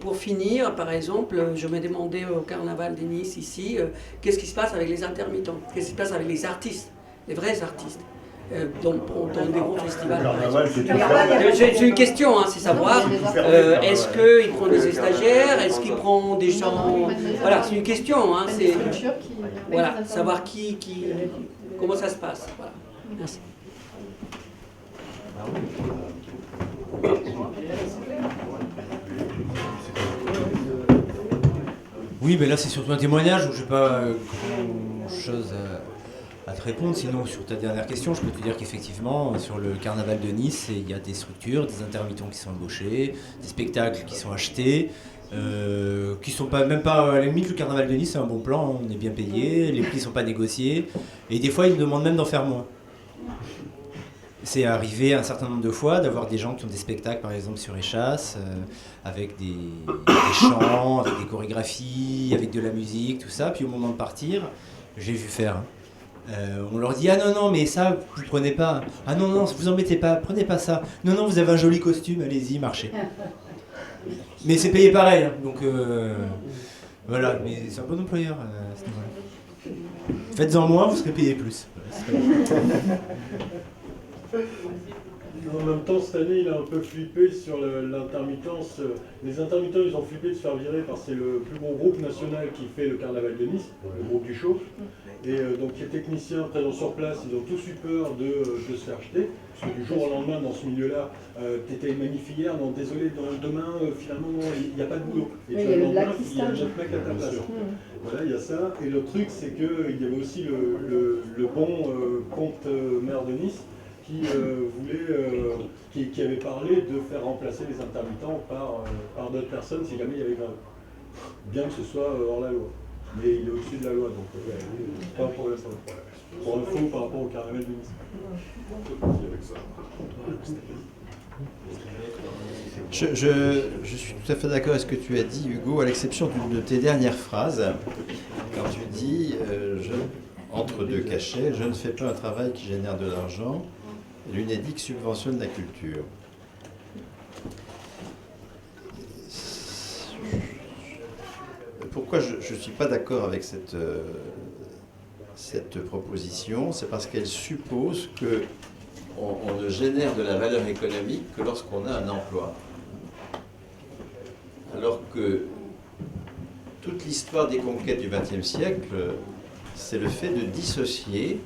Pour finir, par exemple, je me demandais au Carnaval de Nice, ici, qu'est-ce qui se passe avec les intermittents? Qu'est-ce qui se passe avec les artistes, les vrais artistes dans des gros festivals. C'est une question, hein, c'est savoir est-ce qu'il prend des stagiaires, est-ce qu'il prend des gens. Voilà, c'est une question. Hein, c'est voilà, savoir comment ça se passe. Voilà. Merci. Oui, mais là c'est surtout un témoignage où je n'ai pas grand-chose à te répondre. Sinon, sur ta dernière question, je peux te dire qu'effectivement, sur le carnaval de Nice, il y a des structures, des intermittents qui sont embauchés, des spectacles qui sont achetés, qui sont pas, même pas, à la limite, le carnaval de Nice, c'est un bon plan, on est bien payé, les prix ne sont pas négociés, et des fois, ils nous demandent même d'en faire moins. C'est arrivé un certain nombre de fois d'avoir des gens qui ont des spectacles, par exemple sur Échasse, avec des chants, avec des chorégraphies, avec de la musique, tout ça, puis au moment de partir, j'ai vu faire... on leur dit « Ah non, mais ça, vous prenez pas. Ah non, vous embêtez pas, prenez pas ça. Non, vous avez un joli costume, allez-y, marchez. » Mais c'est payé pareil, hein, donc voilà, mais c'est un bon employeur à ce niveau-là. Faites-en moins, vous serez payé plus. En même temps, cette année, il a un peu flippé sur l'intermittence. Les intermittents, ils ont flippé de se faire virer parce que c'est le plus gros groupe national qui fait le carnaval de Nice, le groupe du show. Et donc les techniciens présents sur place, ils ont tous eu peur de se faire jeter. Parce que du jour au lendemain, dans ce milieu-là, t'étais magnifique hier, non, désolé, demain, finalement, il n'y a pas de boulot. Et puis le lendemain, il y a 9 mecs à ta place. Voilà, il y a ça. Et le truc, c'est qu'il y avait aussi le bon comte maire de Nice, qui avait parlé de faire remplacer les intermittents par d'autres personnes si jamais il y avait grève. Bien que ce soit hors la loi. Mais il est au-dessus de la loi, donc pas un problème sur le problème. Pour info, par rapport au carnaval de Nice. Je suis tout à fait d'accord avec ce que tu as dit, Hugo, à l'exception d'une de tes dernières phrases, quand tu dis entre deux cachets, je ne fais pas un travail qui génère de l'argent, l'UNEDIC subventionne la culture. Pourquoi je ne suis pas d'accord avec cette proposition? C'est parce qu'elle suppose qu'on ne génère de la valeur économique que lorsqu'on a un emploi. Alors que toute l'histoire des conquêtes du XXe siècle, c'est le fait de dissocier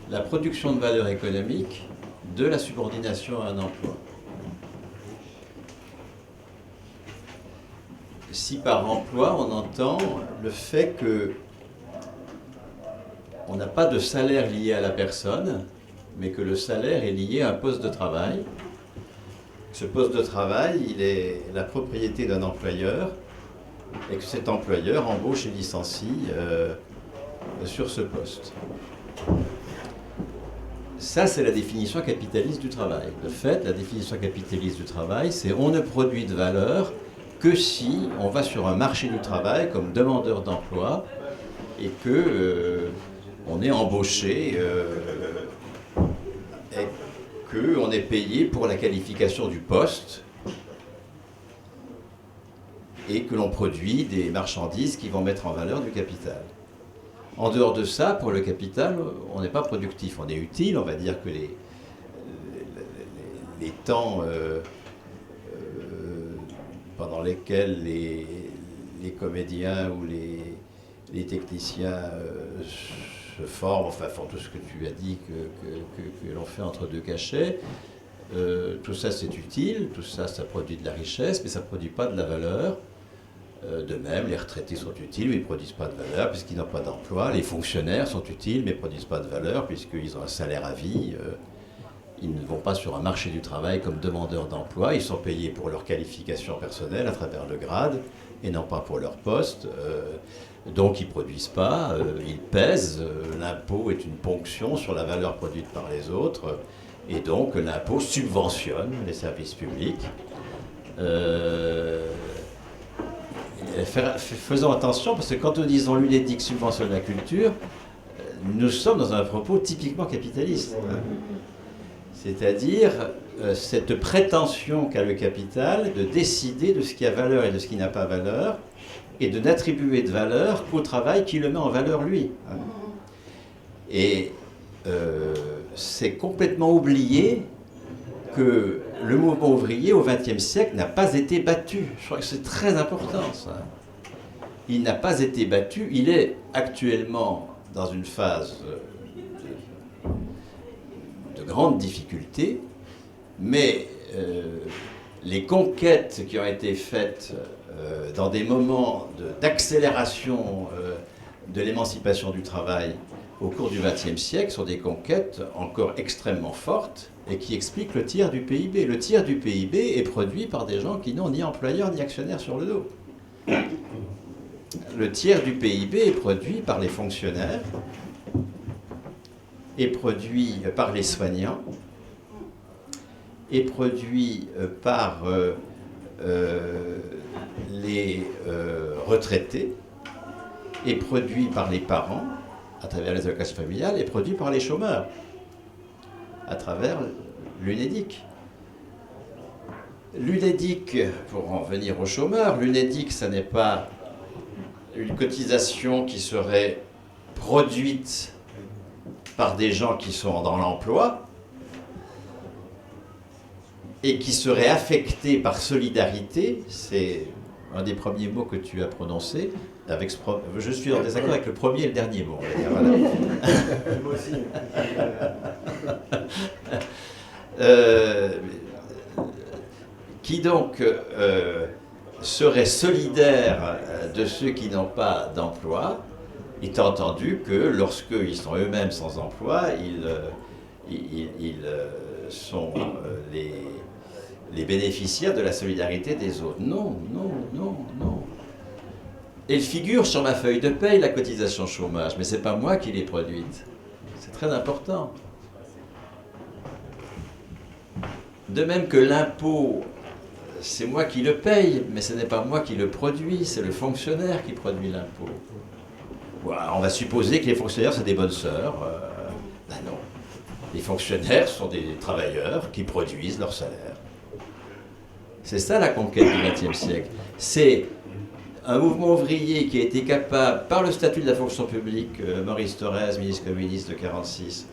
la production de valeur économique de la subordination à un emploi. Si par emploi, on entend le fait qu'on n'a pas de salaire lié à la personne, mais que le salaire est lié à un poste de travail. Ce poste de travail, il est la propriété d'un employeur, et que cet employeur embauche et licencie sur ce poste. Ça, c'est la définition capitaliste du travail. De fait, la définition capitaliste du travail, c'est on ne produit de valeur que si on va sur un marché du travail comme demandeur d'emploi et que on est embauché et qu'on est payé pour la qualification du poste et que l'on produit des marchandises qui vont mettre en valeur du capital. En dehors de ça, pour le capital, on n'est pas productif, on est utile, on va dire que les temps pendant lesquels les comédiens ou les techniciens se forment, enfin font tout ce que tu as dit que l'on fait entre deux cachets. Tout ça c'est utile, tout ça ça produit de la richesse, mais ça ne produit pas de la valeur. De même, les retraités sont utiles, mais ils ne produisent pas de valeur puisqu'ils n'ont pas d'emploi. Les fonctionnaires sont utiles, mais ne produisent pas de valeur puisqu'ils ont un salaire à vie. Ils ne vont pas sur un marché du travail comme demandeurs d'emploi. Ils sont payés pour leur qualification personnelle à travers le grade et non pas pour leur poste. Donc ils ne produisent pas, ils pèsent. L'impôt est une ponction sur la valeur produite par les autres. Et donc l'impôt subventionne les services publics. Faisons attention, parce que quand nous disons l'UNEDIC subventionne la culture, nous sommes dans un propos typiquement capitaliste. C'est-à-dire cette prétention qu'a le capital de décider de ce qui a valeur et de ce qui n'a pas valeur, et de n'attribuer de valeur qu'au travail qui le met en valeur lui. Et c'est complètement oublié que le mouvement ouvrier au XXe siècle n'a pas été battu. Je crois que c'est très important ça. Il n'a pas été battu, il est actuellement dans une phase de grande difficulté, mais les conquêtes qui ont été faites dans des moments d'accélération de l'émancipation du travail au cours du XXe siècle sont des conquêtes encore extrêmement fortes et qui expliquent le tiers du PIB. Le tiers du PIB est produit par des gens qui n'ont ni employeur ni actionnaire sur le dos. Le tiers du PIB est produit par les fonctionnaires, est produit par les soignants, est produit par les retraités, est produit par les parents à travers les allocations familiales, est produit par les chômeurs à travers l'UNEDIC. L'UNEDIC, pour en venir aux chômeurs, l'UNEDIC, ça n'est pas une cotisation qui serait produite par des gens qui sont dans l'emploi et qui serait affectée par solidarité, c'est un des premiers mots que tu as prononcé. Je suis en désaccord avec le premier et le dernier mot. Voilà. Moi aussi. Qui donc serait solidaire de ceux qui n'ont pas d'emploi, étant entendu que lorsqu'ils sont eux-mêmes sans emploi, ils sont les bénéficiaires de la solidarité des autres. Non, non, non, non. Elle figure sur ma feuille de paye, la cotisation chômage, mais ce n'est pas moi qui l'ai produite. C'est très important. De même que l'impôt, c'est moi qui le paye, mais ce n'est pas moi qui le produis, c'est le fonctionnaire qui produit l'impôt. Voilà, on va supposer que les fonctionnaires, c'est des bonnes sœurs. Ben non. Les fonctionnaires sont des travailleurs qui produisent leur salaire. C'est ça la conquête du XXe siècle. C'est un mouvement ouvrier qui a été capable, par le statut de la fonction publique, Maurice Thorez, ministre communiste de 1946,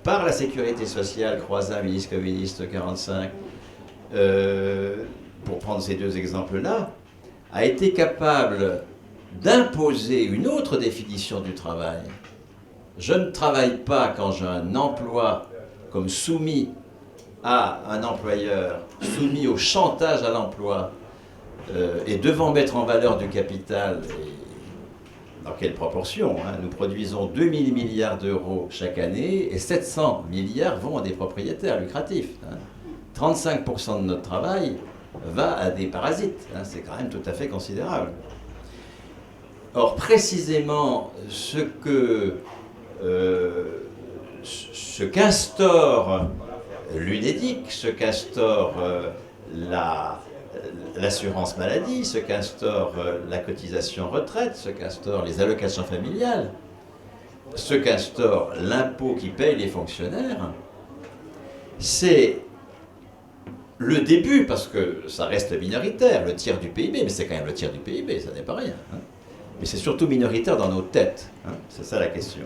par la sécurité sociale, Croizat, ministre communiste de 1945, pour prendre ces deux exemples-là, a été capable d'imposer une autre définition du travail. Je ne travaille pas quand j'ai un emploi comme soumis à un employeur, soumis au chantage à l'emploi, et devant mettre en valeur du capital, et dans quelle proportion, hein, nous produisons 2000 milliards d'euros chaque année, et 700 milliards vont à des propriétaires lucratifs. Hein. 35% de notre travail va à des parasites, hein, c'est quand même tout à fait considérable. Or, précisément, ce qu'instaure l'UNEDIC, ce qu'instaure l'assurance maladie, ce qu'instaure la cotisation retraite, ce qu'instaure les allocations familiales, ce qu'instaure l'impôt qui paye les fonctionnaires, c'est le début, parce que ça reste minoritaire, le tiers du PIB, mais c'est quand même le tiers du PIB, ça n'est pas rien. Hein. Mais c'est surtout minoritaire dans nos têtes, hein. C'est ça la question.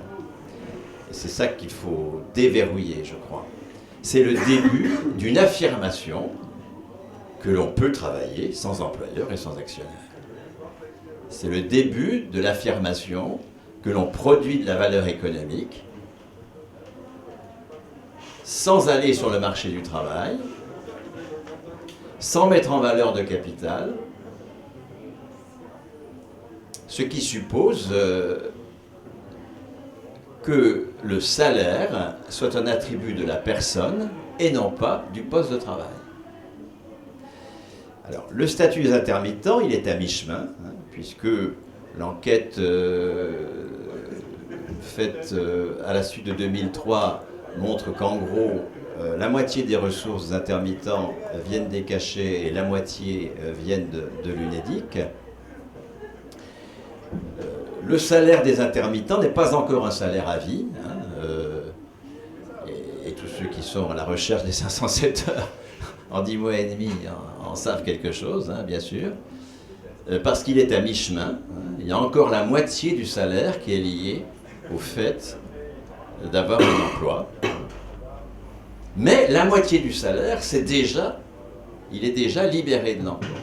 Et c'est ça qu'il faut déverrouiller, je crois. C'est le début d'une affirmation que l'on peut travailler sans employeur et sans actionnaire. C'est le début de l'affirmation que l'on produit de la valeur économique sans aller sur le marché du travail, sans mettre en valeur de capital, ce qui suppose que le salaire soit un attribut de la personne et non pas du poste de travail. Alors, le statut des intermittents, il est à mi-chemin, hein, puisque l'enquête faite à la suite de 2003 montre qu'en gros, la moitié des ressources des intermittents viennent des cachets et la moitié viennent de l'UNEDIC. Le salaire des intermittents n'est pas encore un salaire à vie, hein, et tous ceux qui sont à la recherche des 507 heures en 10 mois et demi en savent quelque chose, hein, bien sûr, parce qu'il est à mi-chemin. Hein, il y a encore la moitié du salaire qui est lié au fait d'avoir un emploi. Mais la moitié du salaire, il est déjà libéré de l'emploi.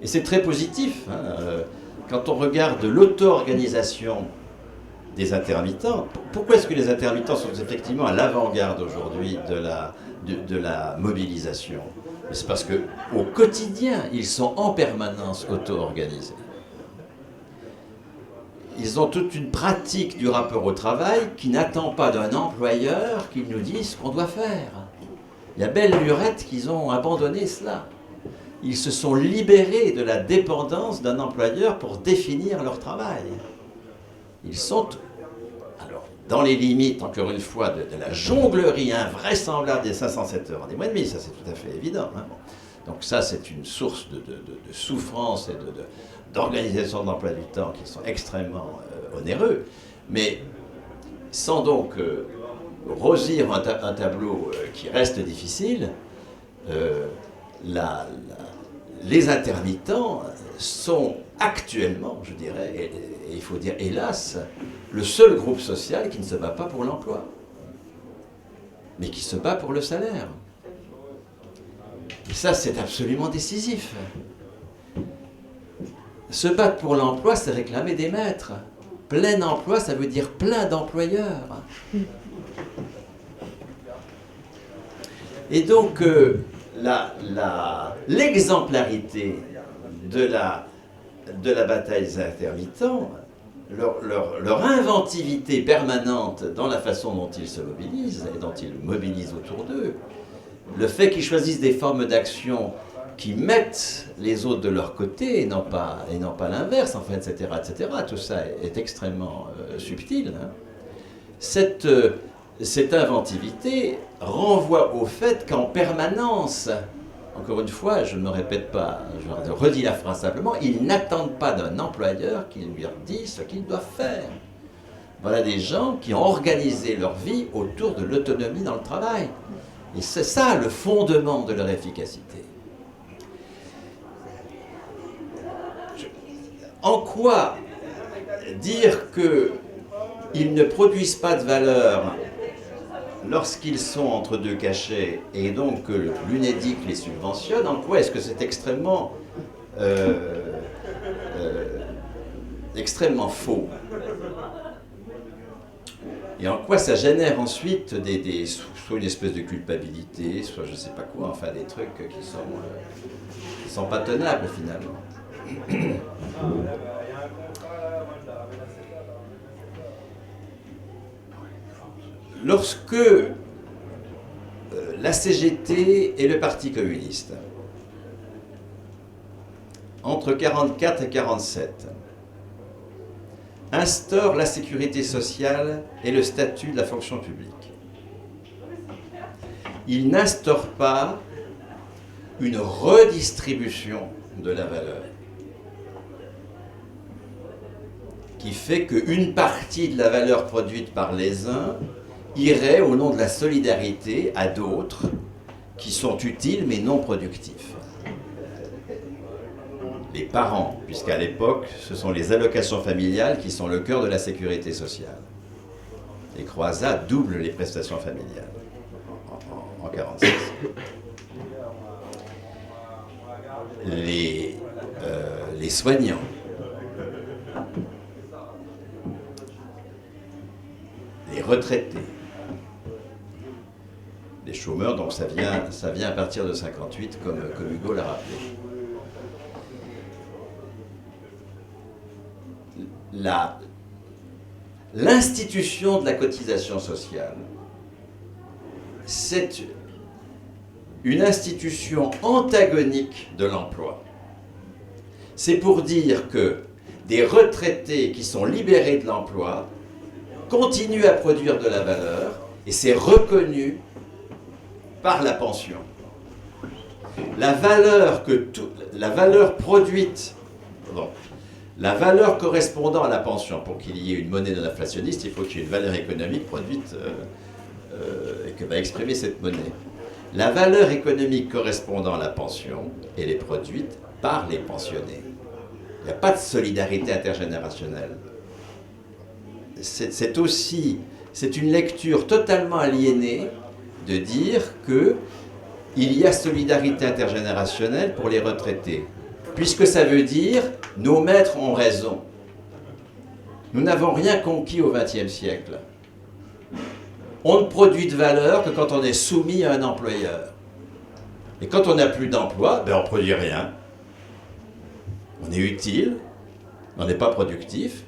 Et c'est très positif. Hein, quand on regarde l'auto-organisation des intermittents, pourquoi est-ce que les intermittents sont effectivement à l'avant-garde aujourd'hui de la mobilisation? C'est parce qu'au quotidien, ils sont en permanence auto-organisés. Ils ont toute une pratique du rapport au travail qui n'attend pas d'un employeur qu'il nous dise ce qu'on doit faire. Il y a belle lurette qu'ils ont abandonné cela. Ils se sont libérés de la dépendance d'un employeur pour définir leur travail. Ils sont, alors, dans les limites, encore une fois, de la jonglerie invraisemblable des 507 heures en 10 mois et demi, ça c'est tout à fait évident. Hein. Donc ça, c'est une source de souffrance et d'organisation de l'emploi du temps qui sont extrêmement onéreux, mais sans donc rosir un tableau qui reste difficile, les intermittents sont actuellement, je dirais, et il faut dire hélas, le seul groupe social qui ne se bat pas pour l'emploi, mais qui se bat pour le salaire. Et ça, c'est absolument décisif. Se battre pour l'emploi, c'est réclamer des maîtres. Plein emploi, ça veut dire plein d'employeurs. Et donc, l'exemplarité de la bataille des intermittents, leur inventivité permanente dans la façon dont ils se mobilisent et dont ils mobilisent autour d'eux, le fait qu'ils choisissent des formes d'action qui mettent les autres de leur côté et non pas l'inverse, enfin, etc., tout ça est extrêmement subtil. Hein. Cette inventivité renvoie au fait qu'en permanence, encore une fois, je ne me répète pas, je redis la phrase simplement, ils n'attendent pas d'un employeur qui leur dise ce qu'ils doivent faire. Voilà des gens qui ont organisé leur vie autour de l'autonomie dans le travail. Et c'est ça le fondement de leur efficacité. En quoi dire qu'ils ne produisent pas de valeur lorsqu'ils sont entre deux cachets et donc que l'UNEDIC les subventionne, en quoi est-ce que c'est extrêmement faux? Et en quoi ça génère ensuite soit une espèce de culpabilité, soit je ne sais pas quoi, enfin des trucs qui sont pas tenables finalement. Lorsque la CGT et le Parti communiste, entre 1944 et 1947, instaurent la sécurité sociale et le statut de la fonction publique, ils n'instaurent pas une redistribution de la valeur qui fait qu'une partie de la valeur produite par les uns irait au nom de la solidarité à d'autres qui sont utiles mais non productifs. Les parents, puisqu'à l'époque, ce sont les allocations familiales qui sont le cœur de la sécurité sociale. Les Croisats doublent les prestations familiales en 1946. les soignants, les retraités, les chômeurs, donc ça vient à partir de 58, comme Hugo l'a rappelé. L'institution de la cotisation sociale, c'est une institution antagonique de l'emploi. C'est pour dire que des retraités qui sont libérés de l'emploi continuent à produire de la valeur et c'est reconnu par la pension. La valeur produite, la valeur correspondant à la pension, pour qu'il y ait une monnaie non inflationniste, il faut qu'il y ait une valeur économique produite et que va exprimer cette monnaie. La valeur économique correspondant à la pension, elle est produite par les pensionnés. Il n'y a pas de solidarité intergénérationnelle. C'est une lecture totalement aliénée de dire qu'il y a solidarité intergénérationnelle pour les retraités, puisque ça veut dire nos maîtres ont raison. Nous n'avons rien conquis au XXe siècle. On ne produit de valeur que quand on est soumis à un employeur. Et quand on n'a plus d'emploi, on ne produit rien. On est utile, on n'est pas productif.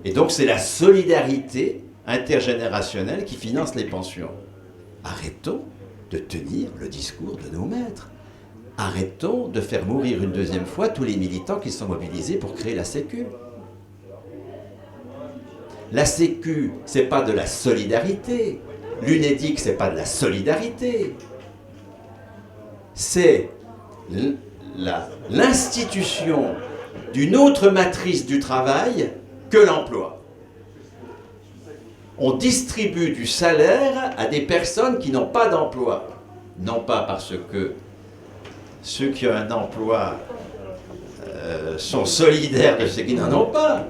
Et donc c'est la solidarité intergénérationnelle qui finance les pensions. Arrêtons de tenir le discours de nos maîtres. Arrêtons de faire mourir une deuxième fois tous les militants qui sont mobilisés pour créer la Sécu. La Sécu, c'est pas de la solidarité. L'UNEDIC, c'est pas de la solidarité. C'est l'institution d'une autre matrice du travail que l'emploi. On distribue du salaire à des personnes qui n'ont pas d'emploi. Non pas parce que ceux qui ont un emploi sont solidaires de ceux qui n'en ont pas,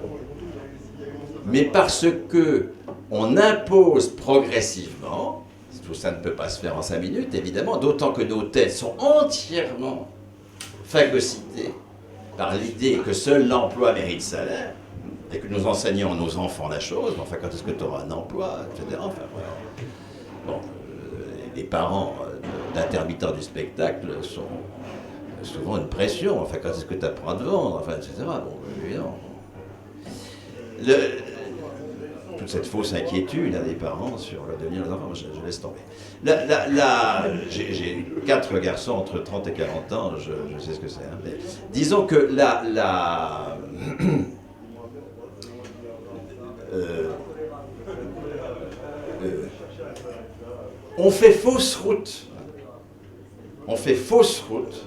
mais parce que on impose progressivement, tout ça ne peut pas se faire en 5 minutes, évidemment, d'autant que nos têtes sont entièrement phagocytées par l'idée que seul l'emploi mérite salaire, et que nous enseignons à nos enfants la chose, enfin, quand est-ce que tu auras un emploi, etc. Enfin, voilà. Bon, les parents d'intermittents du spectacle sont souvent une pression, enfin, quand est-ce que tu apprends à te vendre, enfin, etc. Bon, évidemment. Toute cette fausse inquiétude des parents sur le devenir des enfants, je laisse tomber. J'ai 4 garçons entre 30 et 40 ans, je sais ce que c'est. Hein, mais disons que on fait fausse route. On fait fausse route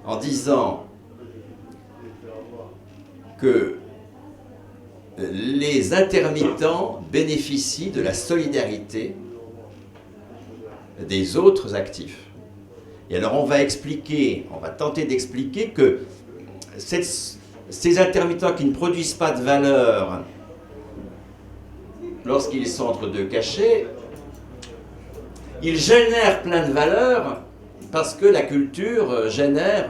en disant que les intermittents bénéficient de la solidarité des autres actifs. Et alors on va tenter d'expliquer que ces intermittents qui ne produisent pas de valeur lorsqu'ils sont entre deux cachets, ils génèrent plein de valeur parce que la culture génère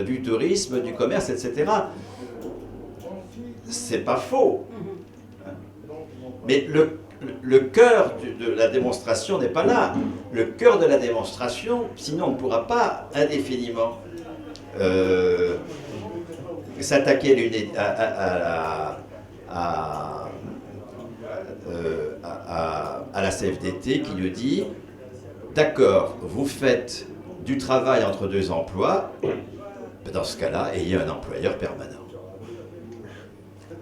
du tourisme, du commerce, etc. C'est pas faux. Mais le cœur de la démonstration n'est pas là. Le cœur de la démonstration, sinon on ne pourra pas indéfiniment s'attaquer à la CFDT qui nous dit d'accord, vous faites du travail entre 2 emplois, dans ce cas-là, ayez un employeur permanent.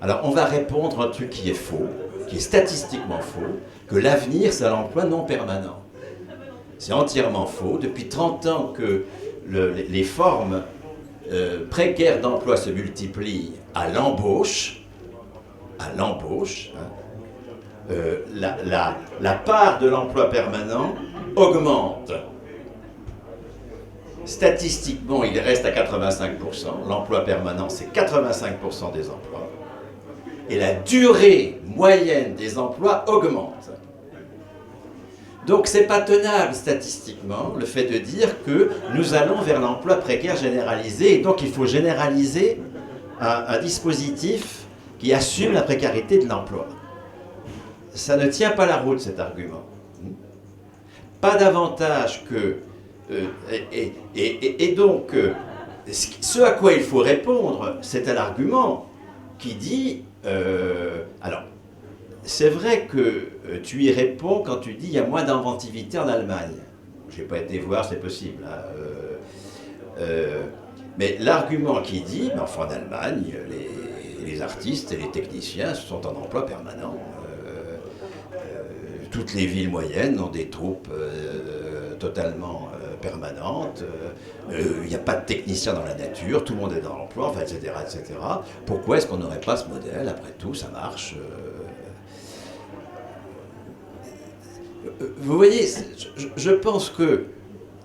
Alors on va répondre à un truc qui est faux, qui est statistiquement faux, que l'avenir c'est l'emploi non permanent. C'est entièrement faux. Depuis 30 ans que les formes précaires d'emploi se multiplient à l'embauche, la part de l'emploi permanent augmente. Statistiquement, il reste à 85%. L'emploi permanent, c'est 85% des emplois. Et la durée moyenne des emplois augmente. Donc c'est pas tenable statistiquement le fait de dire que nous allons vers l'emploi précaire généralisé et donc il faut généraliser un dispositif qui assume la précarité de l'emploi. Ça ne tient pas la route cet argument. Pas davantage que... et donc, ce à quoi il faut répondre, c'est à l'argument qui dit... alors, c'est vrai que tu y réponds quand tu dis il y a moins d'inventivité en Allemagne. Je n'ai pas été voir, c'est possible. Hein. Mais l'argument qui dit, mais enfin en Allemagne, les artistes et les techniciens sont en emploi permanent. Toutes les villes moyennes ont des troupes totalement permanentes. Il n'y a pas de techniciens dans la nature, tout le monde est dans l'emploi, enfin, etc., etc. Pourquoi est-ce qu'on n'aurait pas ce modèle? Après tout, ça marche. Vous voyez, je pense que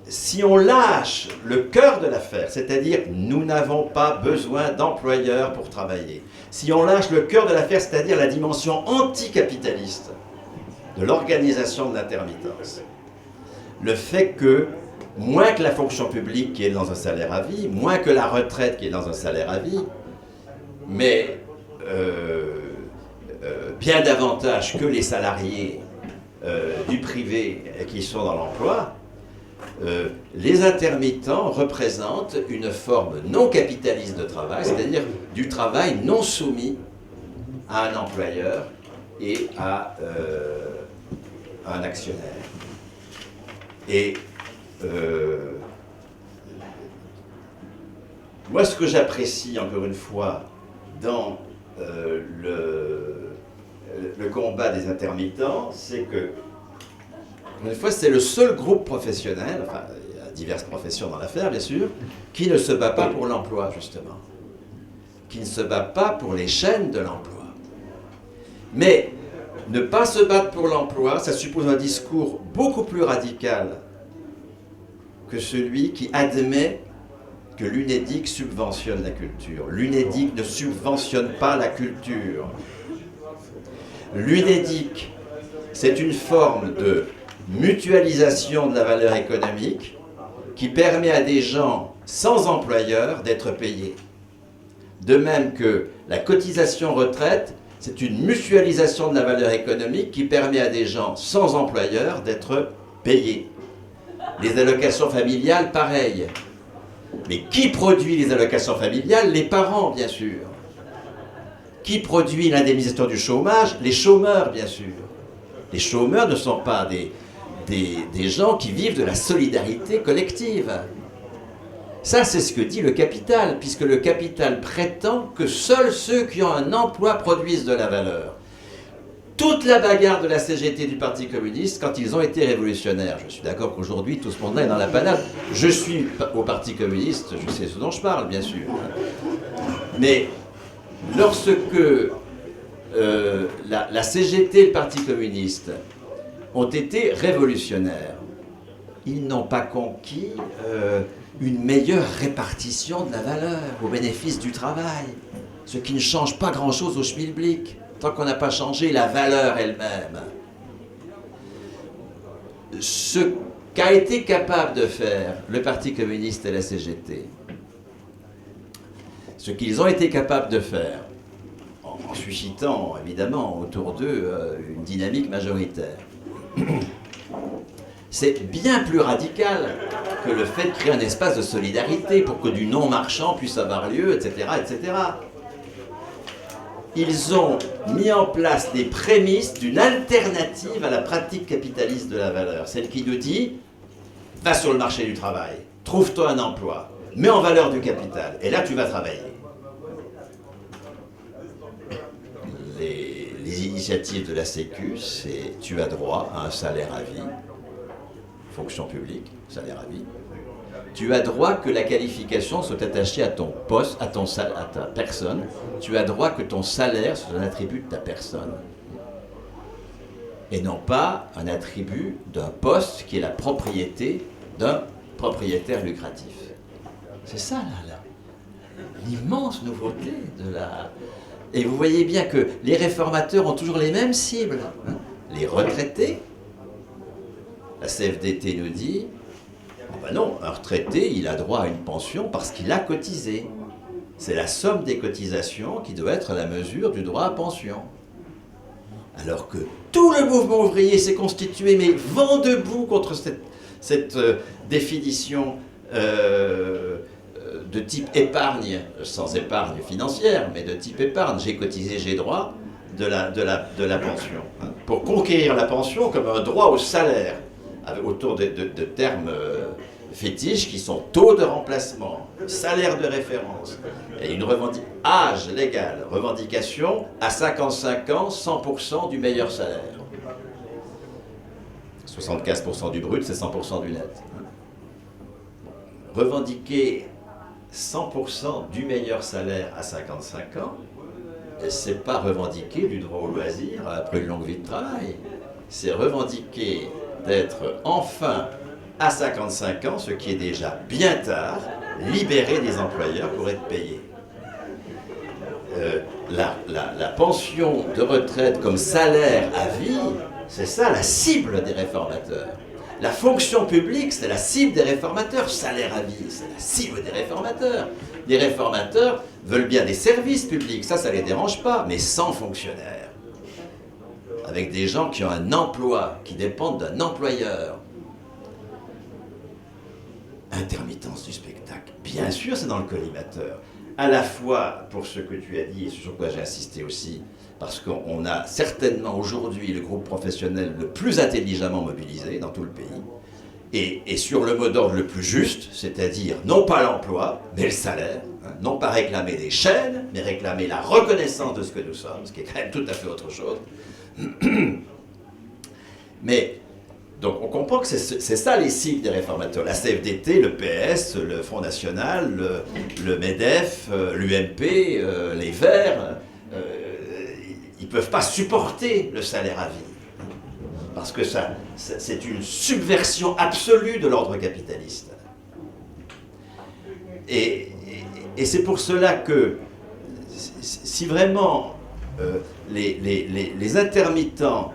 si on lâche le cœur de l'affaire, c'est-à-dire nous n'avons pas besoin d'employeurs pour travailler, si on lâche le cœur de l'affaire, c'est-à-dire la dimension anticapitaliste de l'organisation de l'intermittence, le fait que, moins que la fonction publique qui est dans un salaire à vie, moins que la retraite qui est dans un salaire à vie, mais bien davantage que les salariés du privé qui sont dans l'emploi, les intermittents représentent une forme non capitaliste de travail, c'est-à-dire du travail non soumis à un employeur et à un actionnaire. Et moi, ce que j'apprécie, encore une fois, dans le combat des intermittents, c'est que, une fois, c'est le seul groupe professionnel, enfin, il y a diverses professions dans l'affaire, bien sûr, qui ne se bat pas pour l'emploi, justement. Qui ne se bat pas pour les chaînes de l'emploi. Mais ne pas se battre pour l'emploi, ça suppose un discours beaucoup plus radical que celui qui admet que l'UNEDIC subventionne la culture. L'UNEDIC ne subventionne pas la culture. L'UNEDIC, c'est une forme de mutualisation de la valeur économique qui permet à des gens sans employeur d'être payés. De même que la cotisation retraite, c'est une mutualisation de la valeur économique qui permet à des gens sans employeur d'être payés. Les allocations familiales, pareil. Mais qui produit les allocations familiales? Les parents, bien sûr. Qui produit l'indemnisation du chômage? Les chômeurs, bien sûr. Les chômeurs ne sont pas des gens qui vivent de la solidarité collective. Ça, c'est ce que dit le capital, puisque le capital prétend que seuls ceux qui ont un emploi produisent de la valeur. Toute la bagarre de la CGT du Parti communiste, quand ils ont été révolutionnaires, je suis d'accord qu'aujourd'hui, tout ce monde-là est dans la panade. Je suis au Parti communiste, je sais ce dont je parle, bien sûr. Mais lorsque la CGT et le Parti communiste ont été révolutionnaires, ils n'ont pas conquis une meilleure répartition de la valeur au bénéfice du travail, ce qui ne change pas grand-chose au schmilblick, tant qu'on n'a pas changé la valeur elle-même. Ce qu'a été capable de faire le Parti communiste et la CGT, ce qu'ils ont été capables de faire, en suscitant évidemment autour d'eux une dynamique majoritaire, c'est bien plus radical que le fait de créer un espace de solidarité pour que du non-marchand puisse avoir lieu, etc., etc. Ils ont mis en place les prémices d'une alternative à la pratique capitaliste de la valeur, celle qui nous dit « va sur le marché du travail, trouve-toi un emploi, mets en valeur du capital, et là tu vas travailler ». Les initiatives de la Sécu, c'est tu as droit à un salaire à vie, fonction publique, salaire à vie. Tu as droit que la qualification soit attachée à ton poste, à ta personne. Tu as droit que ton salaire soit un attribut de ta personne. Et non pas un attribut d'un poste qui est la propriété d'un propriétaire lucratif. C'est ça, l'immense nouveauté de la... Et vous voyez bien que les réformateurs ont toujours les mêmes cibles. Les retraités, La CFDT nous dit, oh ben non, un retraité, il a droit à une pension parce qu'il a cotisé. C'est la somme des cotisations qui doit être à la mesure du droit à pension. Alors que tout le mouvement ouvrier s'est constitué, mais vent debout contre cette définition de type épargne, sans épargne financière, mais de type épargne. J'ai cotisé, j'ai droit de la pension. Pour conquérir la pension comme un droit au salaire, autour de termes fétiches qui sont taux de remplacement, salaire de référence, et une âge légal, revendication à 55 ans, 100% du meilleur salaire. 75% du brut, c'est 100% du net. Revendiquer 100% du meilleur salaire à 55 ans, c'est pas revendiquer du droit au loisir après une longue vie de travail. C'est revendiquer d'être enfin à 55 ans, ce qui est déjà bien tard, libéré des employeurs pour être payé. La pension de retraite comme salaire à vie, c'est ça la cible des réformateurs. La fonction publique, c'est la cible des réformateurs. Salaire à vie, c'est la cible des réformateurs. Les réformateurs veulent bien des services publics, ça les dérange pas, mais sans fonctionnaires. Avec des gens qui ont un emploi, qui dépendent d'un employeur. Intermittence du spectacle, bien sûr, c'est dans le collimateur. À la fois pour ce que tu as dit, et sur quoi j'ai insisté aussi, parce qu'on a certainement aujourd'hui le groupe professionnel le plus intelligemment mobilisé dans tout le pays, et sur le mot d'ordre le plus juste, c'est-à-dire non pas l'emploi, mais le salaire, non pas réclamer des chaînes, mais réclamer la reconnaissance de ce que nous sommes, ce qui est quand même tout à fait autre chose. Mais, donc on comprend que c'est ça les cibles des réformateurs. La CFDT, le PS, le Front National, le MEDEF, l'UMP, les Verts, ils ne peuvent pas supporter le salaire à vie. Parce que c'est une subversion absolue de l'ordre capitaliste. Et c'est pour cela que si vraiment les intermittents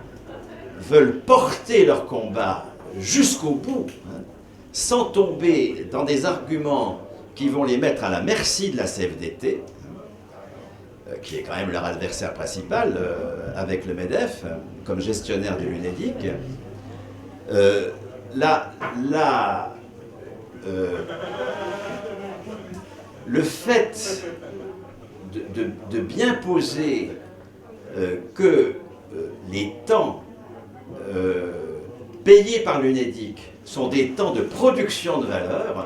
veulent porter leur combat jusqu'au bout, sans tomber dans des arguments qui vont les mettre à la merci de la CFDT, qui est quand même leur adversaire principal, avec le MEDEF, comme gestionnaire de l'UNEDIC, le fait de bien poser que les temps payés par l'UNEDIC sont des temps de production de valeur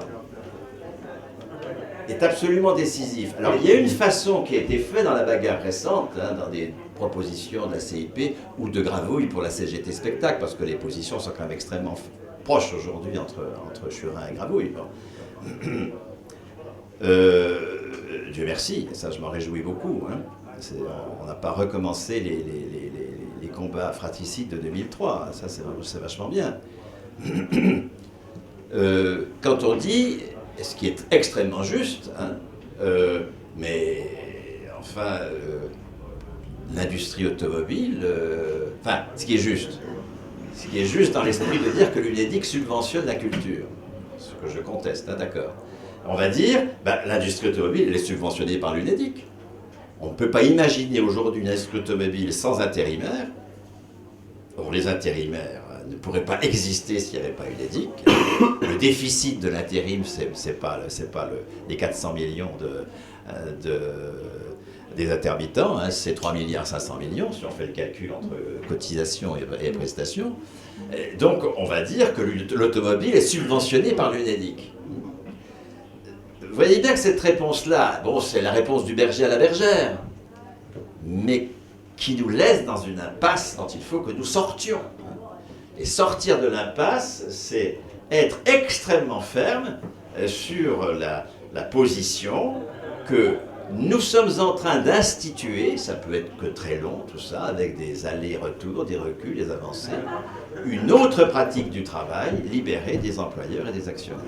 est absolument décisif. Alors il y a une façon qui a été faite dans la bagarre récente, dans des propositions de la CIP ou de Gravouille pour la CGT Spectacle, parce que les positions sont quand même extrêmement proches aujourd'hui entre Churin et Gravouille. Bon. Dieu merci, ça je m'en réjouis beaucoup. On n'a pas recommencé les combats fratricides de 2003, ça c'est vachement bien. Quand on dit, ce qui est extrêmement juste, mais enfin, l'industrie automobile, enfin, ce qui est juste dans l'esprit de dire que l'UNEDIC subventionne la culture, ce que je conteste, d'accord. On va dire, l'industrie automobile, elle est subventionnée par l'UNEDIC. On ne peut pas imaginer aujourd'hui une industrie automobile sans intérimaires. Or, les intérimaires ne pourraient pas exister s'il n'y avait pas l'UNEDIC. Le déficit de l'intérim, c'est pas les 400 millions des intermittents, c'est 3,5 milliards si on fait le calcul entre cotisations et prestations. Et donc, on va dire que l'automobile est subventionnée par l'UNEDIC. Vous voyez bien que cette réponse-là, bon, c'est la réponse du berger à la bergère, mais qui nous laisse dans une impasse dont il faut que nous sortions. Et sortir de l'impasse, c'est être extrêmement ferme sur la position que nous sommes en train d'instituer, ça peut être que très long tout ça, avec des allers-retours, des reculs, des avancées, une autre pratique du travail libérée des employeurs et des actionnaires.